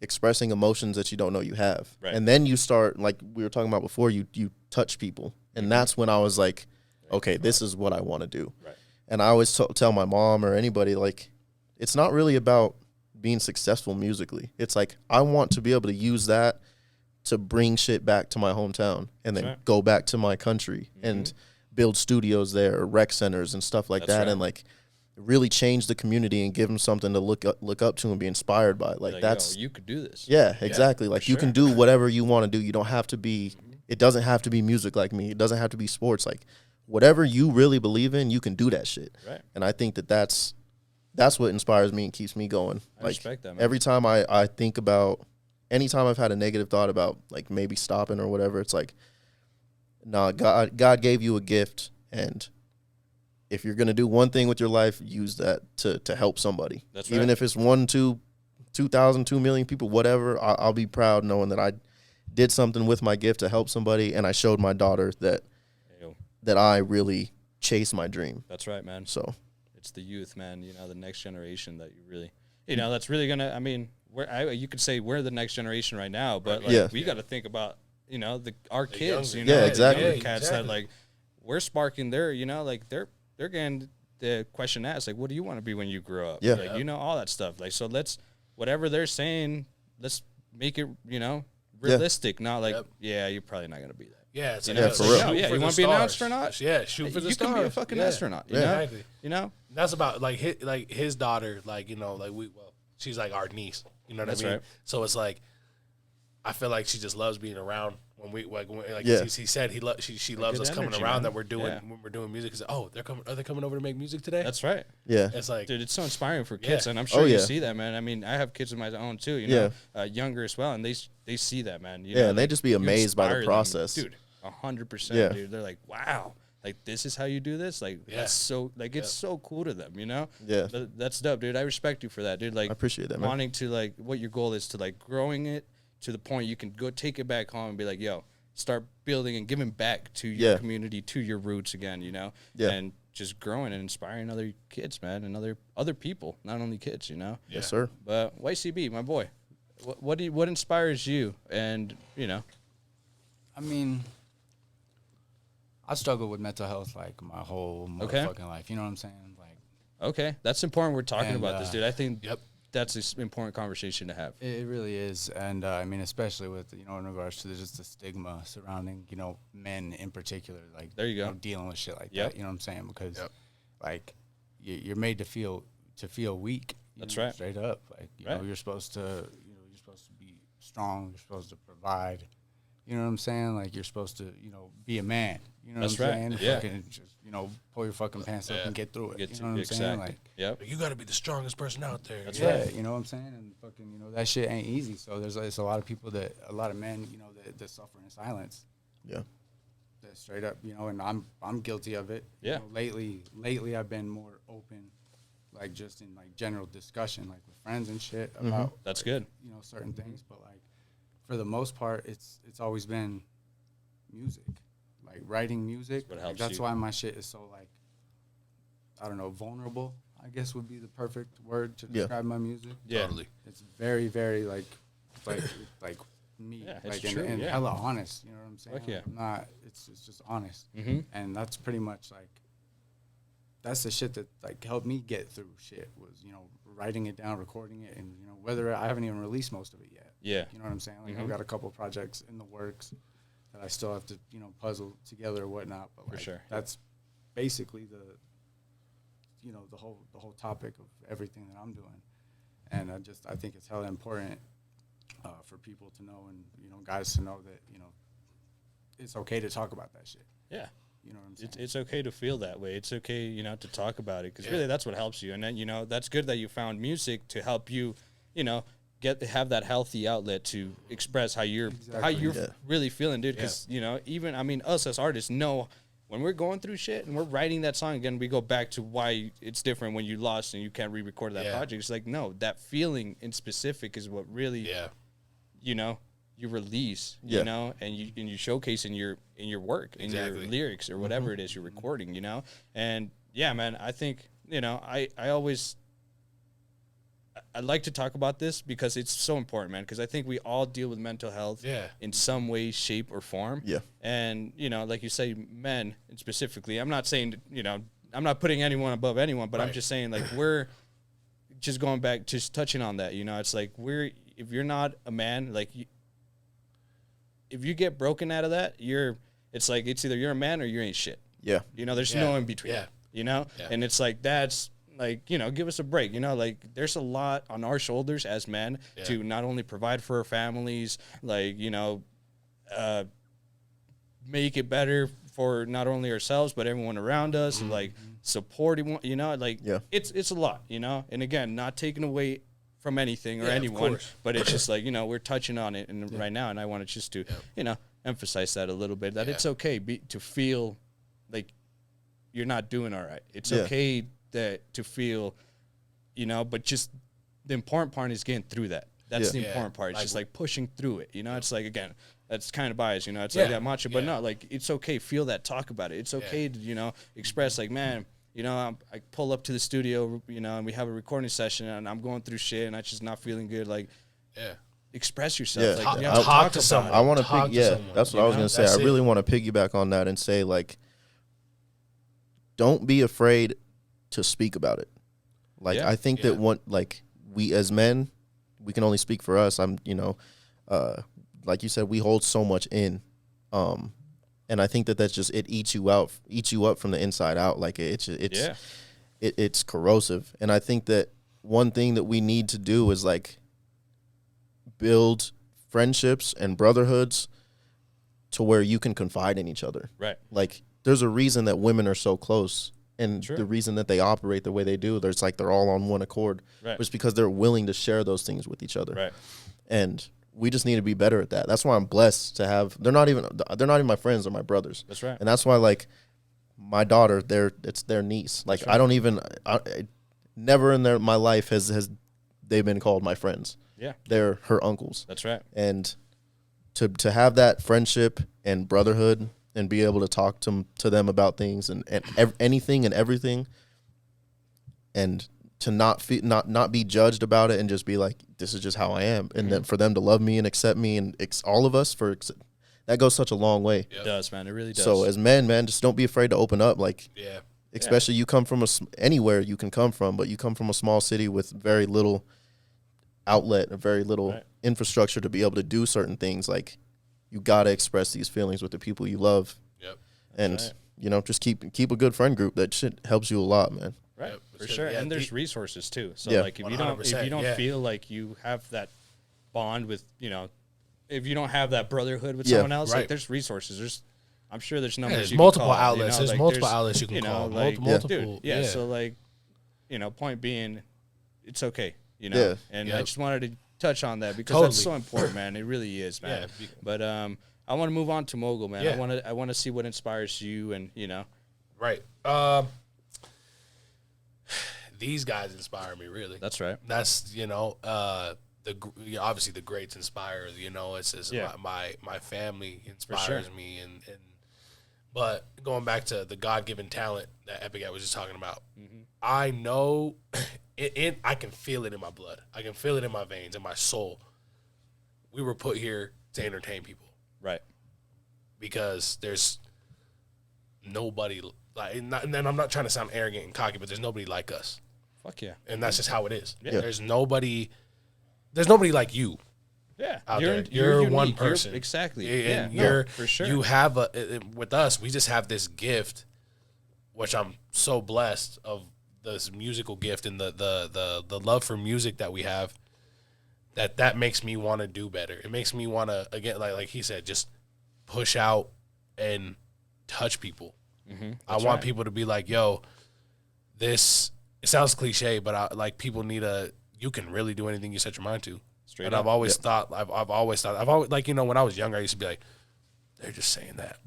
expressing emotions that you don't know you have, Right. and then you start, like we were talking about before, you touch people, and that's when I was like, okay, this is what I want to do. Right. And I always tell my mom or anybody, like, it's not really about being successful musically. It's like I want to be able to use that to bring shit back to my hometown and then right. go back to my country and build studios there, or rec centers and stuff like That's that, right. and like really change the community and give them something to look up to and be inspired by. Like that's yo, you could do this. yeah, exactly. Like you can do whatever you want to do. You don't have to be. It doesn't have to be music like me. It doesn't have to be sports. Like whatever you really believe in, you can do that shit. Right. And I think that's what inspires me and keeps me going. I Like respect that, man. every time I think about, anytime I've had a negative thought about like maybe stopping or whatever, it's like, nah, God gave you a gift, and if you're gonna do one thing with your life, use that to help somebody. That's Even right. if it's 1, 2, 2,000, 2 million people, whatever, I'll be proud knowing that I did something with my gift to help somebody, and I showed my daughter Yo, that I really chased my dream. that's right, man. So It's the youth, man. You know, the next generation that you really, you know, that's really gonna. I mean, you could say we're the next generation right now, but like, Yeah. we got to think about, you know, our kids. younger. You know, Yeah, the exactly. younger Yeah, cats exactly. that like we're sparking their, you know, like they're getting the question asked, like, what do you want to be when you grow up? Yeah. Like, you know, all that stuff. Like, so let's whatever they're saying, let's make it, you know, realistic. Not like, yeah, you're probably not gonna be that. Yeah, it's You like, know, it's for like, real. shoot Yeah, for you the wanna be an stars. astronaut? Yeah, shoot for the You stars. can be a fucking Yeah. astronaut. You Yeah. know? Exactly. You know? That's about like his daughter, like, you know, like she's like our niece. You know what That's I mean? right. So it's like I feel like she just loves being around when we like Yeah. he said she loves good us coming energy, around man. that we're doing Yeah. when we're doing music. Cause are they coming over to make music today? That's right. yeah, It's like Dude, it's so inspiring for kids, Yeah. and I'm sure Oh, you yeah. see that, man. I mean, I have kids of my own too, you know, younger as well, and they see that, man. You Yeah, know, and they like, just be you amazed by the inspire them. process. Dude. 100%, Yeah. dude. They're like, wow, like this is how you do this. Like that's so, like it's so cool to them, you know. Yeah. That's dope, dude. I respect you for that, dude. Like I appreciate that, man. wanting to like what your goal is to like growing it to the point you can go take it back home and be like, yo, start building and giving back to your Yeah. community, to your roots again, you know. Yeah. And just growing and inspiring other kids, man, and other people, not only kids, you know. Yes, sir. But YCB, my boy, what inspires you? And you know, I mean, I struggled with mental health like my whole Okay. motherfucking life. You know what I'm saying? Like, okay, that's important. We're talking And, about this, dude. I think Yep. that's an important conversation to have. it really is, and I mean, especially with in regards to just the stigma surrounding men in particular, like There you go. dealing with shit like Yep. that. You know what I'm saying? Because Yep. like you're made to feel weak. That's right. Straight up, like Right. you're supposed to you're supposed to be strong. You're supposed to provide. You know what I'm saying? Like you're supposed to be a man. You know That's what I'm right. saying? Yeah. Fucking just pull your fucking pants up and get through it. Get you to know what I'm saying? exactly. Like Yep. you got to be the strongest person out there. That's yeah, right. you know what I'm saying? And fucking, that shit ain't easy. So it's a lot of people a lot of men, that suffer in silence. Yeah. That straight up, and I'm guilty of it. Yeah. Lately I've been more open, like just in like general discussion, like with friends and shit about That's good. certain things. But like for the most part, it's always been music, like writing music. what Like, helps that's you. why my shit is so like, I don't know, vulnerable, I guess would be the perfect word to Yeah. describe my music. Yeah. Totally. It's very, very like me, Yeah, it's like true, and yeah. hella honest. You know what I'm saying? Fuck yeah. I'm not. It's just honest, Mhm. and that's pretty much like. That's the shit that like helped me get through shit was writing it down, recording it, and whether I haven't even released most of it yet. Yeah. You know what I'm saying? Like I've got a couple projects in the works that I still have to puzzle together or whatnot. But like sure. that's basically the the whole topic of everything that I'm doing, and I think it's hella important for people to know and guys to know that it's okay to talk about that shit. Yeah. You know what I'm saying? It's okay to feel that way. It's okay, to talk about it because really that's what helps you. And then, that's good that you found music to help you, have that healthy outlet to express how you're Yeah. really feeling, dude. Because even us as artists know when we're going through shit and we're writing that song again, we go back to why it's different when you lost and you can't re-record that project. It's like no, that feeling in specific is what really, you release, Yeah. you know, and you showcase in your work, in your lyrics or whatever it is you're recording, you know. And yeah, man, I think, you know, I like to talk about this because it's so important, man, because I think we all deal with mental health in some way, shape, or form. Yeah. And, you know, like you say, men specifically, I'm not saying, you know, I'm not putting anyone above anyone, but I'm just saying, like, we're just going back, just touching on that, you know, it's like if you're not a man, like, if you get broken out of that, it's like, it's either you're a man or you ain't shit. Yeah. You know, there's no in between. Yeah. You know? Yeah. And it's like, that's like, you know, give us a break. You know, like, there's a lot on our shoulders as men to not only provide for our families, like, you know, make it better for not only ourselves, but everyone around us, and like supporting, you know, like it's a lot, you know? And again, not taking away from anything or anyone, but it's just like, you know, we're touching on it and right now, and I wanted just to, you know, emphasize that a little bit, that it's okay to feel like you're not doing all right. It's okay to feel, you know, but just the important part is getting through that. That's the important part. It's like, just like pushing through it, you know. It's like, again, that's kind of biased, you know. It's like that macho, but no, like, it's okay. Feel that, talk about it. It's okay to, you know, express, like, man, you know, I pull up to the studio, you know, and we have a recording session, and I'm going through shit, and I'm just not feeling good. Like, express yourself. Yeah. Like, you have to talk to someone. I want to someone, that's what I was gonna say. I really want to piggyback on that and say, like, don't be afraid to speak about it. Like, I think that we as men, we can only speak for us. You know, like you said, we hold so much in, and I think that's just, it eats you up from the inside out. Like, it's corrosive. And I think that one thing that we need to do is, like, build friendships and brotherhoods to where you can confide in each other. Right. Like, there's a reason that women are so close, and the reason that they operate the way they do, there's like, they're all on one accord. Right. It's because they're willing to share those things with each other. Right. And we just need to be better at that. That's why I'm blessed to have, they're not even my friends, they're my brothers. That's right. And that's why, like, my daughter, it's their niece. Like, I don't even, never in my life has they been called my friends. Yeah. They're her uncles. That's right. And to have that friendship and brotherhood and be able to talk to them about things and anything and everything, and to not be judged about it, and just be like, this is just how I am. And then for them to love me and accept me, and all of us, that goes such a long way. It does, man. It really does. So as men, man, just don't be afraid to open up. Like, especially you come from anywhere you can come from, but you come from a small city with very little outlet, and very little infrastructure to be able to do certain things. Like, you got to express these feelings with the people you love. Yep. And, you know, just keep a good friend group. That shit helps you a lot, man. Right, for sure. And there's resources too. So like, if 100%, you don't feel like you have that bond with, you know, if you don't have that brotherhood with someone else, like, there's resources. I'm sure there's numbers. There's you multiple can call, outlets. you know? There's like, multiple outlets you can call. Like, multiple. Dude, so like, you know, point being, it's okay. You know, and I just wanted to touch on that because that's so important, man. It really is, man. But I want to move on to Mogul, man. I want to see what inspires you, and, you know. Right. These guys inspire me, really. That's right. That's, you know, obviously the greats inspire. You know, it's my family inspires me, and but going back to the God-given talent that Epigat was just talking about, I know I can feel it in my blood. I can feel it in my veins, in my soul. We were put here to entertain people, right? Because there's nobody like, and I'm not trying to sound arrogant and cocky, but there's nobody like us. Fuck yeah. And that's just how it is. Yeah. There's nobody like you. Yeah. Out there. You're one unique. person. Exactly. And for sure. You have with us, we just have this gift, which I'm so blessed of, this musical gift, and the love for music that we have, that makes me want to do better. It makes me want to, again, like he said, just push out and touch people. I want people to be like, yo, this, it sounds cliche, but people need you can really do anything you set your mind to. Straight up. I've always thought, like, you know, when I was younger, I used to be like, they're just saying that.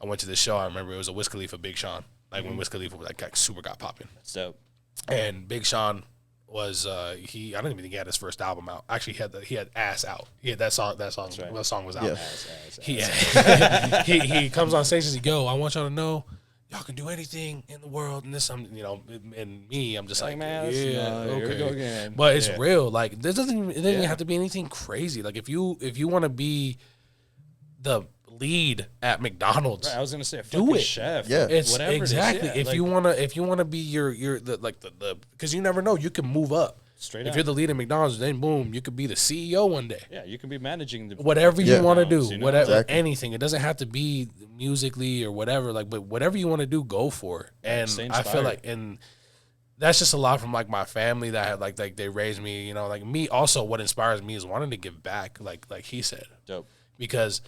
I went to this show, I remember it was a Wiz Khalifa Big Sean, like when Wiz Khalifa got super popping. That's dope. And Big Sean was he. I don't even think he had his first album out. Actually, he had Ass out. He had that song. That song was out. Yeah. He comes on stage and says, "Yo, I want y'all to know, y'all can do anything in the world." And this, and me, I'm just like, man, yeah, here we okay. go again. But it's real. Like, this doesn't even have to be anything crazy. Like, if you want to be the lead at McDonald's, Right, I was gonna say, do it. chef. Yeah. It's whatever exactly. it is, If you wanna be your the because you never know, you can move up. Straight If up. you're the lead at McDonald's, then boom, you could be the CEO one day. Yeah, you can be managing the Whatever you want to do, McDonald's, you know? whatever, Exactly. anything. It doesn't have to be musically or whatever. Like, but whatever you want to do, go for it. And stay I feel inspired. like, and that's just a lot from like my family that had like they raised me. You know, like me. Also, what inspires me is wanting to give back. Like he said, Dope. because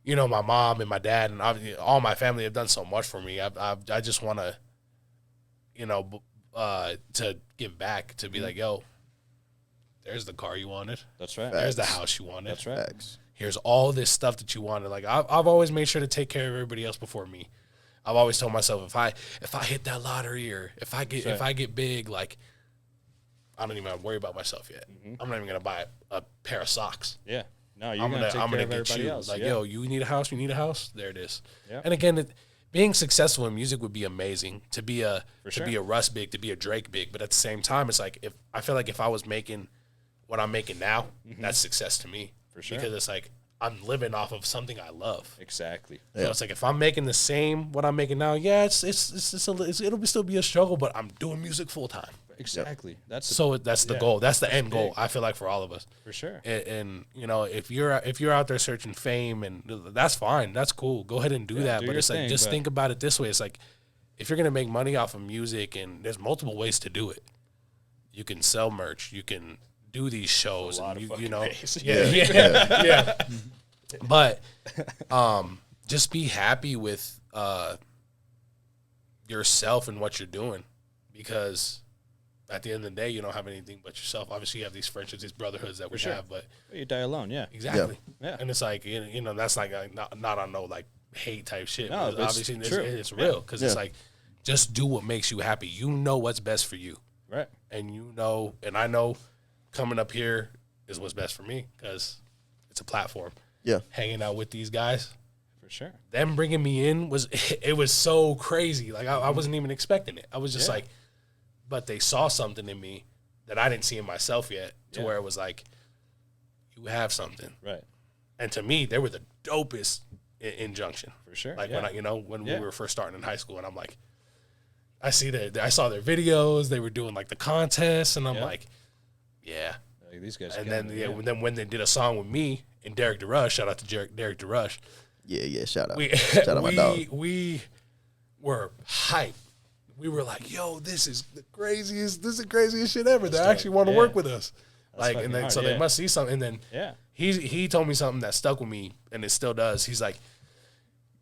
my mom and my dad and obviously all my family have done so much for me. I just want to, to give back, to be like, yo, there's the car you wanted. That's right. There's the house you wanted. That's right. Facts. Here's all this stuff that you wanted. Like I've always made sure to take care of everybody else before me. I've always told myself if I hit that lottery or if I get big, like I don't even have to worry about myself yet. I'm not even gonna buy a pair of socks. Yeah. No, you're I'm gonna take care of get everybody you. else. Like, yeah. yo, you need a house. You need a house. There it is. Yeah. And again, being successful in music would be amazing. To be a sure. be a Russ big, to be a Drake big, but at the same time, it's like I feel like if I was making what I'm making now, that's success to me. For sure. Because it's like I'm living off of something I love. Exactly. So it's like if I'm making the same what I'm making now, yeah, it'll still be a struggle, but I'm doing music full time. Exactly. That's That's the goal. That's the end goal. I feel like for all of us. for sure. And if you're out there searching fame, and that's fine, that's cool. Go ahead and do that. do But your it's like thing, just but- think about it this way. It's like if you're gonna make money off of music, and there's multiple ways to do it. You can sell merch. You can do these shows, and yeah. But just be happy with yourself and what you're doing, because at the end of the day, you don't have anything but yourself. Obviously, you have these friendships, these brotherhoods that we sure. have, but You die alone. Yeah. exactly. Yeah. And it's like, that's like not on no like hate type shit. No, But but it's obviously true. it's real, because it's like, just do what makes you happy. You know what's best for you. Right. And and I know coming up here is what's best for me, because it's a platform. Yeah. Hanging out with these guys, For sure. them bringing me in was so crazy. Like I wasn't even expecting it. I was just like, but they saw something in me that I didn't see in myself yet, to where it was like, you have something. Right. And to me, they were the dopest injunction. For sure. Like yeah. when we were first starting in high school, and I'm like, I saw their videos. They were doing like the contests, and I'm like, yeah. Like, these guys. And killing then it, then when they did a song with me and Derek DeRush, shout out to Derek DeRush. Yeah. Shout out. Shout out my dog. We were hyped. We were like, yo, this is the craziest shit ever. They actually want to work with us. Like, and then hard, so yeah. they must see something. And then Yeah. he told me something that stuck with me, and it still does. He's like,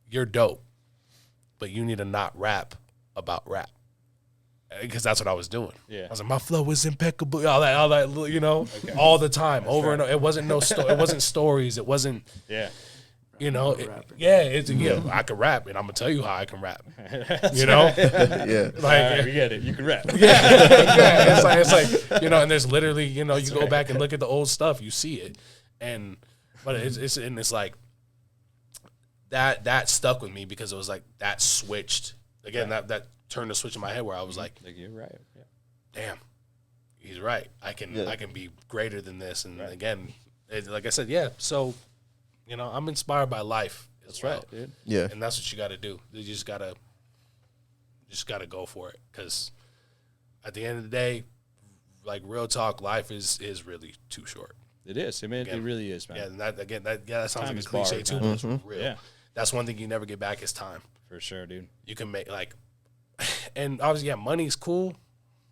you're dope, but you need to not rap about rap. Because that's what I was doing. Yeah. I was like, my flow was impeccable. All that, all the time, over and over. It wasn't it wasn't stories. It wasn't, Yeah. I could rap, and I'm gonna tell you how I can rap. Yeah. Like, we get it. You can rap. yeah, it's like and there's literally, you go back and look at the old stuff, you see it, but it's like that stuck with me, because it was like that switched again. That turned the switch in my head where I was like, Like, you're right. Yeah. damn, he's right. I can be greater than this. And again, like I said, so I'm inspired by life as That's well. right, dude. Yeah. And that's what you got to do. You just gotta go for it, because at the end of the day, like, real talk, life is really too short. It is. I mean, it really is, man. Yeah, and that sounds Time like a is cliche borrowed, too, man. but it's real. Yeah. That's one thing you never get back is time. For sure, dude. You can make and obviously, money's cool,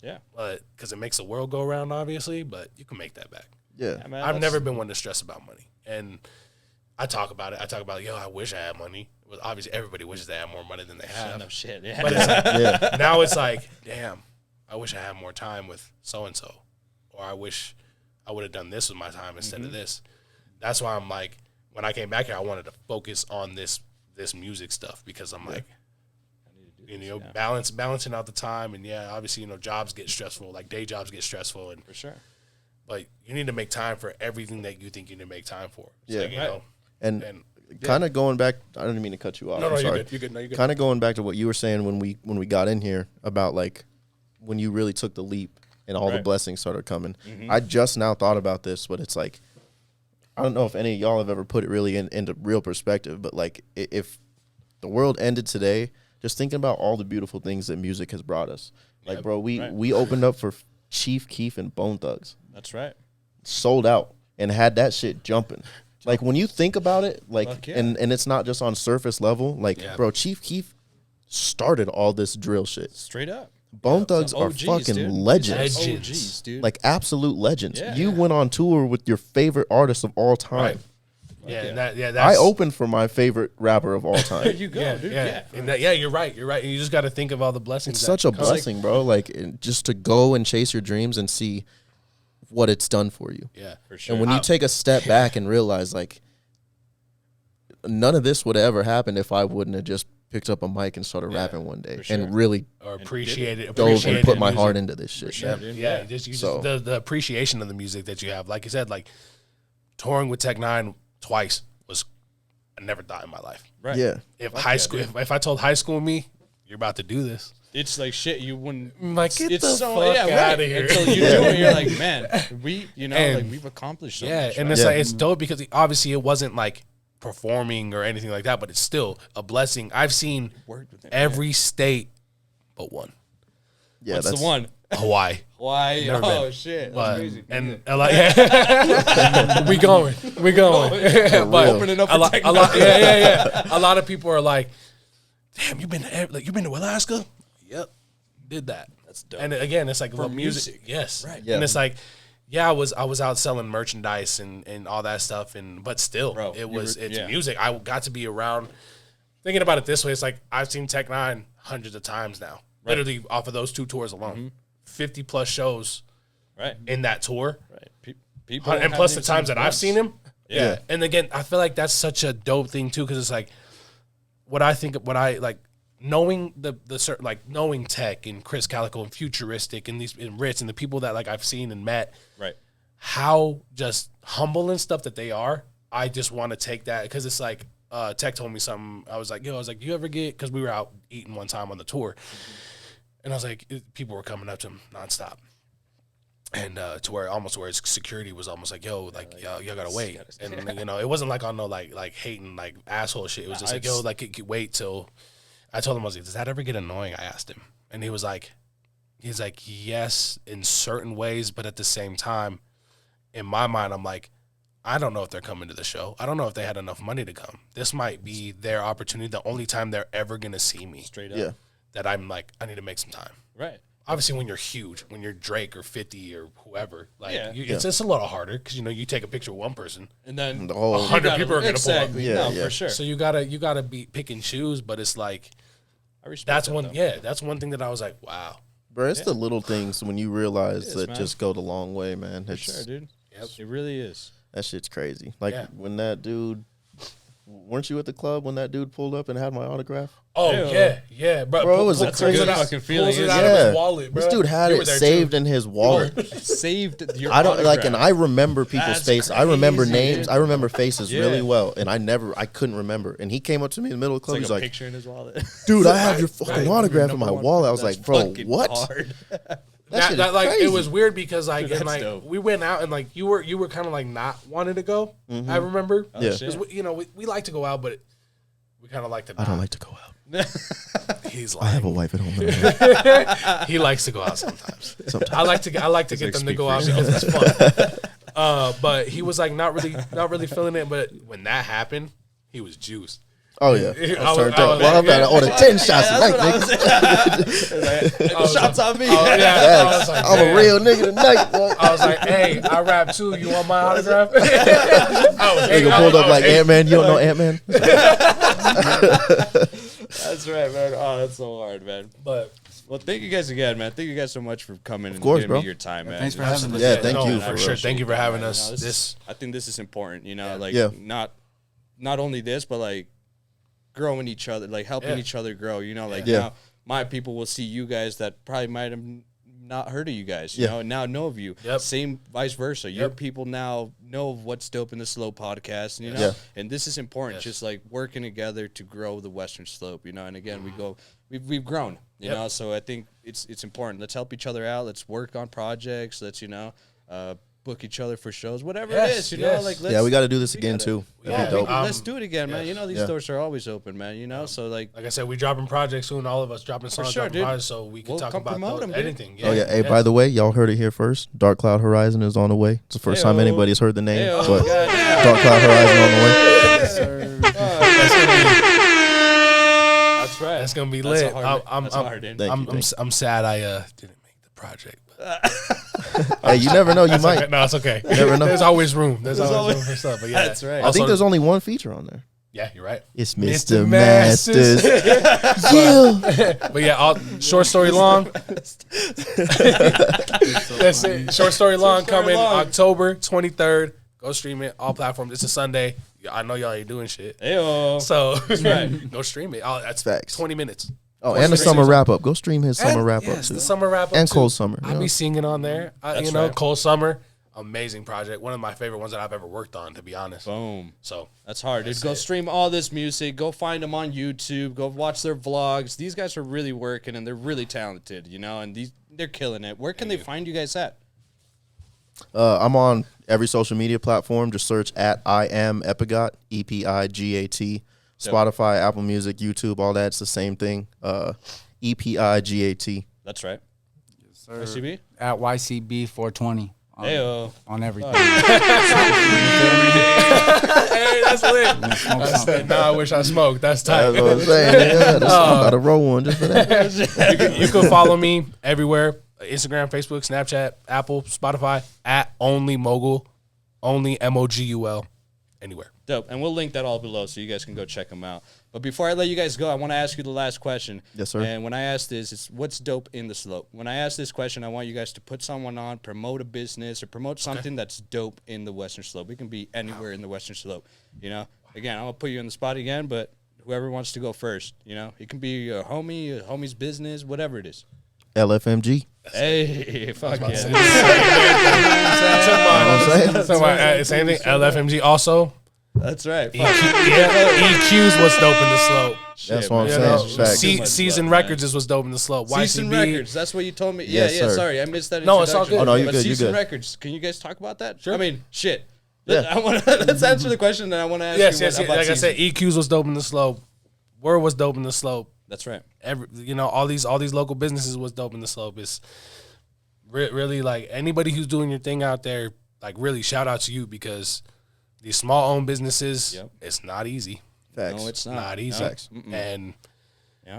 Yeah. but because it makes the world go around, obviously, but you can make that back. Yeah. Yeah, man, I've that's- never been one to stress about money, and I talk about it. Yo, I wish I had money. Well, obviously, everybody wishes they had more money than they have. No shit. Yeah. But it's like, Yeah. now it's like, damn, I wish I had more time with so and so, or I wish I would have done this with my time instead of this. That's why I'm like, when I came back here, I wanted to focus on this music stuff, because I'm like, balancing out the time, and obviously, jobs get stressful, like day jobs get stressful, and For sure. but you need to make time for everything that you think you need to make time for. It's Yeah. like, you know, And kind of going back, I didn't mean to cut you off. no, I'm sorry. you're good. No, you're good. Kind of going back to what you were saying when we got in here about like when you really took the leap and all the Right. blessings started coming. I just now thought about this, but it's like I don't know if any of y'all have ever put it really into real perspective, but like if the world ended today, just thinking about all the beautiful things that music has brought us. Like, bro, we opened up for Chief Keef and Bone Thugs, That's right. sold out, and had that shit jumping. Like when you think about it, like Fuck yeah. and it's not just on surface level. Like, bro, Chief Keef started all this drill shit. Straight up. Bone Thugs are OGs, fucking dude. legends. OGs, dude. Like absolute legends. Yeah. You went on tour with your favorite artist of all time. Right. Yeah, that's I opened for my favorite rapper of all time. there you go, Yeah, dude. yeah, and you're right. You're right. And you just got to think of all the blessings. It's that such a come. blessing, bro. Like just to go and chase your dreams and see what it's done for you. Yeah, For sure. And when you take a step back and realize, like, none of this would have ever happened if I wouldn't have just picked up a mic and started rapping one day sure. and really or appreciate it. dove and put my music. heart into this shit. sure, man. dude. Yeah, just So- the appreciation of the music that you have. Like you said, like touring with Tech Nine twice was I never thought in my life. Right. Yeah. If high school, if I told high school me, you're about to do this, It's like shit. You wouldn't. I'm like, get it's the so, fuck yeah, right. outta here. Until you do it, you're like, man, And- like we've accomplished so yeah, much. and right? it's like it's dope because obviously it wasn't like performing or anything like that, but it's still a blessing. I've seen Worked with it, every state but one, Yeah, What's that's the one? Hawaii. Why? Never Oh been. shit! That's But crazy. and a lot, yeah. we going. But Opening up a for lot, Tech a lot, yeah. A lot of people are like, "Damn, you been to Alaska?" Yep, did that. That's dope. And again, it's like For music. music. Yes, Right. Yeah. And it's like, I was out selling merchandise and all that stuff, but still, Bro, it's yeah. music. I got to be around. Thinking about it this way, it's like I've seen Tech Nine hundreds of times now. Literally off of those 2 tours alone, 50 plus shows right, in that tour. right. People And plus the times that I've seen him. Yeah. And again, I feel like that's such a dope thing too, because it's like what I like knowing the certain, like knowing Tech and Chris Calico and Futuristic and Ritz and the people that like I've seen and met, Right. how just humble and stuff that they are. I just want to take that because it's like Tech told me something. I was like, you ever get, because we were out eating one time on the tour, and I was like, people were coming up to him nonstop. And to where his security was almost like, yo, like y'all gotta wait. And it wasn't like on no like hating like asshole shit. It was just like, yo, like wait till. I told him, I was like, does that ever get annoying? I asked him, and he's like, yes, in certain ways, but at the same time, in my mind, I'm like, I don't know if they're coming to the show. I don't know if they had enough money to come. This might be their opportunity, the only time they're ever gonna see me. Straight up. Yeah. That I'm like, I need to make some time. Right. Obviously, when you're huge, when you're Drake or 50 or whoever, like Yeah. it's a little harder because you take a picture with one person, And then The whole- 100 people are gonna pull up. exactly. Yeah, No, yeah. for sure. so you gotta be pick and choose. But it's like I respect that's that, one, though. that's one thing that I was like, wow, Bro, it's the little things when you realize is, that man. just go the long way, man. It's, Sure, dude. Yep. It really is. That shit's crazy. Like Yeah. when that dude, weren't you at the club when that dude pulled up and had my autograph? oh Ew. yeah, bro. Bro, it was a pulls crazy it out- fucking feeling, Pulls it isn't out it? of Yeah. his wallet, bro. This dude had You were it there, saved too. in his wallet. Saved your I don't like, and autograph. I remember people's That's faces. I remember crazy, names. dude. I remember faces Yeah. really well, and I couldn't remember. And he came up to me in the middle of the club. It's He's like a like, picture in his wallet. "Dude, I have your Right, fucking right. autograph in my Number one. wallet." I was That's like, "Bro, fucking what?" hard. That shit is like it crazy. was weird because like Dude, and that's like dope. we went out and like you were kind of like not wanting to go. I remember. Yeah. shit. 'Cause we like to go out, but we kind of like to. I don't like to go out. He's I have a like wife at home. he likes to go out sometimes. Sometimes. I like to get them to speak go for out because it's fun. But he was like not really feeling it. But when that happened, he was juiced. Oh yeah, I was- turned I up. was Well, I'm like, about to order 10 shots tonight, nigga. Shots on me. Oh, yeah, I was like, I'm a man. real nigga tonight. Boy. I was like, hey, I rap too. You want my autograph? Nigga pulled up like Ant Man. You don't know Ant Man? That's right, man. Oh, that's so hard, man. But Well, thank you guys again, man. Thank you guys so much for coming and course, giving bro. me your time, man. Thanks for having us. Yeah, thank no, you for for sure. real. Thank you for having You know, us. This I think this is important, you know, like Yeah. not only this, but like growing each other, like helping Yeah. each other grow, you know, like Yeah. now my people will see you guys that probably might have not heard of you guys, you know, now know of you. Yep. Same vice versa. Your people now know of what's dope in the Slope podcast, you know, and this is important. Just like working together to grow the Western Slope, you know. And again, we've grown, you know. So I think it's important. Let's help each other out. Let's work on projects. Let's book each other for shows, whatever it is, you know. Like we got to do this again too. Let's do it again, man. You know, these doors are always open, man. You know, so like I said, we dropping projects soon. All of us dropping songs, dropping projects, so we can talk about anything. Yeah. Oh yeah. Hey, by the way, y'all heard it here first. Dark Cloud Horizon is on the way. It's the first time anybody's heard the name, but Dark Cloud Horizon on the way. That's right. That's gonna be lit. I'm sad I didn't make the project. Hey, you never know. You might. Okay. No, it's okay. You never know. There's always room. There's always room for stuff. But yeah, that's right. I think there's only one feature on there. Yeah, you're right. It's Mr. Masters. But yeah, short story long. That's it. Short story long coming October 23rd. Go stream it. All platforms. It's a Sunday. I know y'all ain't doing shit. Ayo. So go stream it. That's facts. 20 minutes. Oh, and the summer wrap up. Go stream his summer wrap up too. The summer wrap up and too. Cold Summer. I'll be singing on there. Cold Summer, amazing project. One of my favorite ones that I've ever worked on, to be honest. Boom. So that's hard, dude. Go stream all this music. Go find them on YouTube. Go watch their vlogs. These guys are really working and they're really talented, you know. And they're killing it. Where can they find you guys at? I'm on every social media platform. Just search at I am Epigat, EPIGAT. Spotify, Apple Music, YouTube, all that. It's the same thing. EPIGAT. That's right. Yes, sir. YCB? At YCB 420. On everything. Hey, that's lit. Now I wish I smoked. That's tight. That's what I'm saying. Yeah, I'm about to roll one just for that. You can follow me everywhere. Instagram, Facebook, Snapchat, Apple, Spotify, at Only Mogul. Only MOGUL. Anywhere. Dope. And we'll link that all below so you guys can go check them out. But before I let you guys go, I want to ask you the last question. Yes, sir. And when I ask this, it's what's dope in the Slope? When I ask this question, I want you guys to put someone on, promote a business, or promote something that's dope in the Western Slope. It can be anywhere in the Western Slope. You know, again, I'm going to put you on the spot again, but whoever wants to go first, you know, it can be a homie's business, whatever it is. LFMG. Hey, fuck yeah. Same thing. LFMG also. That's right. EQ's what's dope in the Slope. That's what I'm saying. Season Records is what's dope in the Slope. Season YCB. Records. That's what you told me. Yes, yeah. sir. Sorry, I missed that. No, it's all good. Oh no, you're but good. Season You're good. Records. Can you guys talk about that? Sure. I mean, shit. Yeah. Let's answer the question, and I want to ask Yes. you about Like I said, Season. EQ's was dope in the Slope. Word was dope in the Slope. That's right. All these local businesses was dope in the Slope. It's really like anybody who's doing your thing out there. Like really, shout out to you because these small owned businesses, it's not easy. Facts. No, it's Not easy. And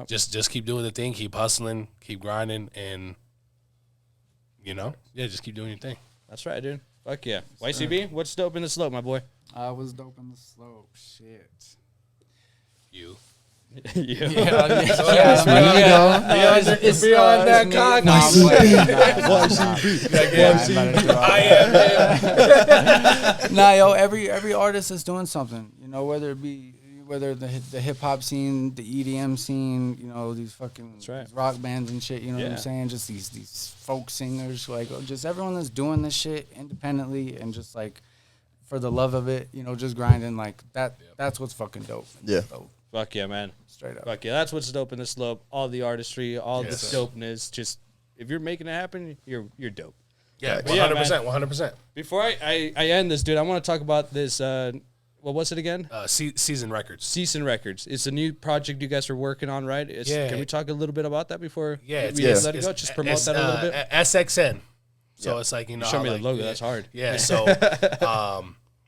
just keep doing the thing, keep hustling, keep grinding, and just keep doing your thing. That's right, dude. Fuck yeah. YCB, what's dope in the Slope, my boy? I was dope in the Slope. Shit. You. Yeah. It's beyond that cognition. Nah, yo, every artist is doing something. You know, whether the hip hop scene, the EDM scene, these fucking these rock bands and shit. You know what I'm saying? Just these folk singers, like just everyone that's doing this shit independently and just like for the love of it. Just grinding like that. That's what's fucking dope. Yeah. Dope. Fuck yeah, man. Straight up. Fuck yeah. That's what's dope in the Slope. All the artistry, all the dopeness. Just if you're making it happen, you're dope. Yeah, 100%. 100%. Before I end this, dude, I want to talk about this. What was it again? Season Records. Season Records. It's a new project you guys are working on, right? Can we talk a little bit about that before we let it go? Just promote that a little bit. SXN. So it's like, show me the logo. That's hard. Yeah, so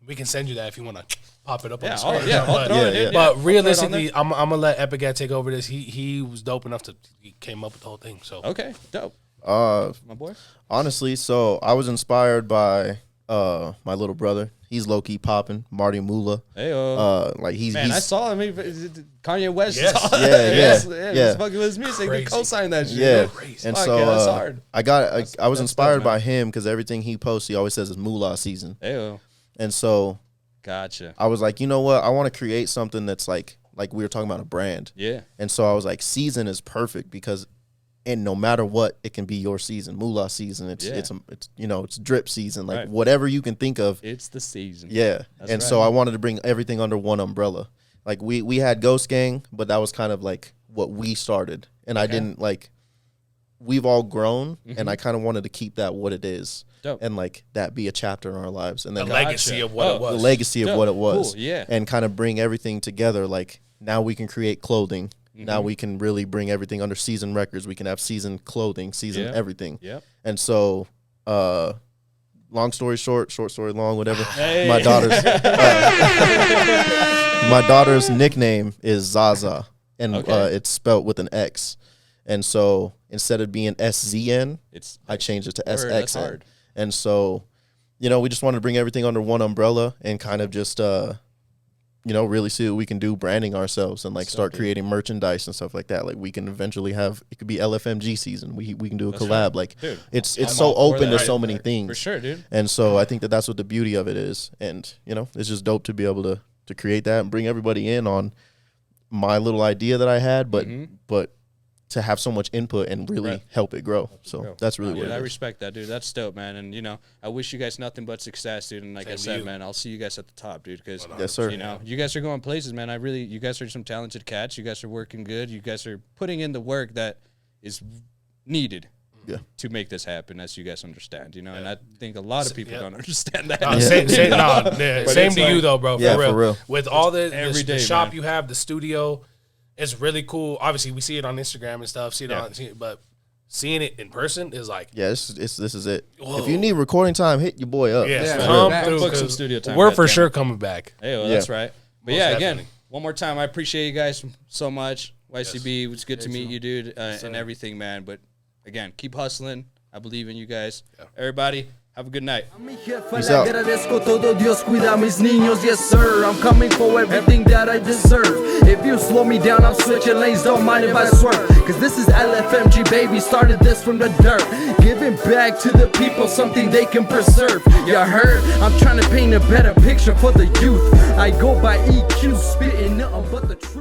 we can send you that if you want to pop it up on the screen. But realistically, I'm going to let Epigat take over this. He was dope enough he came up with the whole thing. So okay, dope. My boy. Honestly, so I was inspired by my little brother. He's low key popping, Marty Mula. He's I saw him. Kanye West. Yes. Yeah. Fucking with his music. They co-signed that shit. Yeah, crazy. And Fuck, so that's hard. I was inspired by him because everything he posts, he always says is Moolah season. Ayo. And so, gotcha. I was like, you know what? I want to create something that's like like we were talking about a brand. Yeah. And so I was like, season is perfect because, and no matter what, it can be your season, moolah season. It's you know, it's drip season, like whatever you can think of. It's the season. Yeah. And so I wanted to bring everything under one umbrella. Like we had Ghost Gang, but that was kind of like what we started. And I didn't like, we've all grown and I kind of wanted to keep that what it is. Dope. And like that be a chapter in our lives. And then The legacy of what it was. The legacy of what it was. Cool. Yeah. And kind of bring everything together. Like now we can create clothing. Now we can really bring everything under Season Records. We can have Season clothing, Season everything. Yep. And so, long story short, short story long, whatever. Hey. My daughter's nickname is Zaza, and it's spelled with an X. And so instead of being SZN, I changed it to SXN. hard. And so, you know, we just wanted to bring everything under one umbrella and kind of just, you know, really see what we can do branding ourselves and like start creating merchandise and stuff like that. Like we can eventually have, it could be LFMG season. We can do a collab. Right. Like Dude, it's I'm so all for open that. to so many things. For sure, dude. And so I think that that's what the beauty of it is. And, you know, it's just dope to be able to create that and bring everybody in on my little idea that I had, but to have so much input and really help it grow. So that's really what it I is. respect that, dude. That's dope, man. And, you know, I wish you guys nothing but success, dude. And like I said, man, I'll see you guys at the top, dude. Because, Yes, sir. you know, you guys are going places, man. You guys are some talented cats. You guys are working good. You guys are putting in the work that is needed to make this happen, as you guys understand, you know. And I think a lot of people don't understand that. Same to you, though, bro. Yeah, for real. With all the shop man. you have, the studio, it's really cool. Obviously, we see it on Instagram and stuff, but seeing it in person is like, this is it. Whoa. If you need recording time, hit your boy up. come through. Book some studio time. We're for sure coming back. Hey, well, that's right. But Most again, definitely. one more time, I appreciate you guys so much. YCB, it was good to meet you, dude, and everything, man. But again, keep hustling. I believe in you guys. Everybody, have a good night. Peace out. Agradezco todo, Dios cuida mis niños, yes sir. I'm coming for everything that I deserve. If you slow me down, I'm switching lanes, don't mind if I swerve. Cause this is LFMG, baby, started this from the dirt. Giving back to the people, something they can preserve. You heard? I'm trying to paint a better picture for the youth. I go by EQ, spitting nothing but the truth.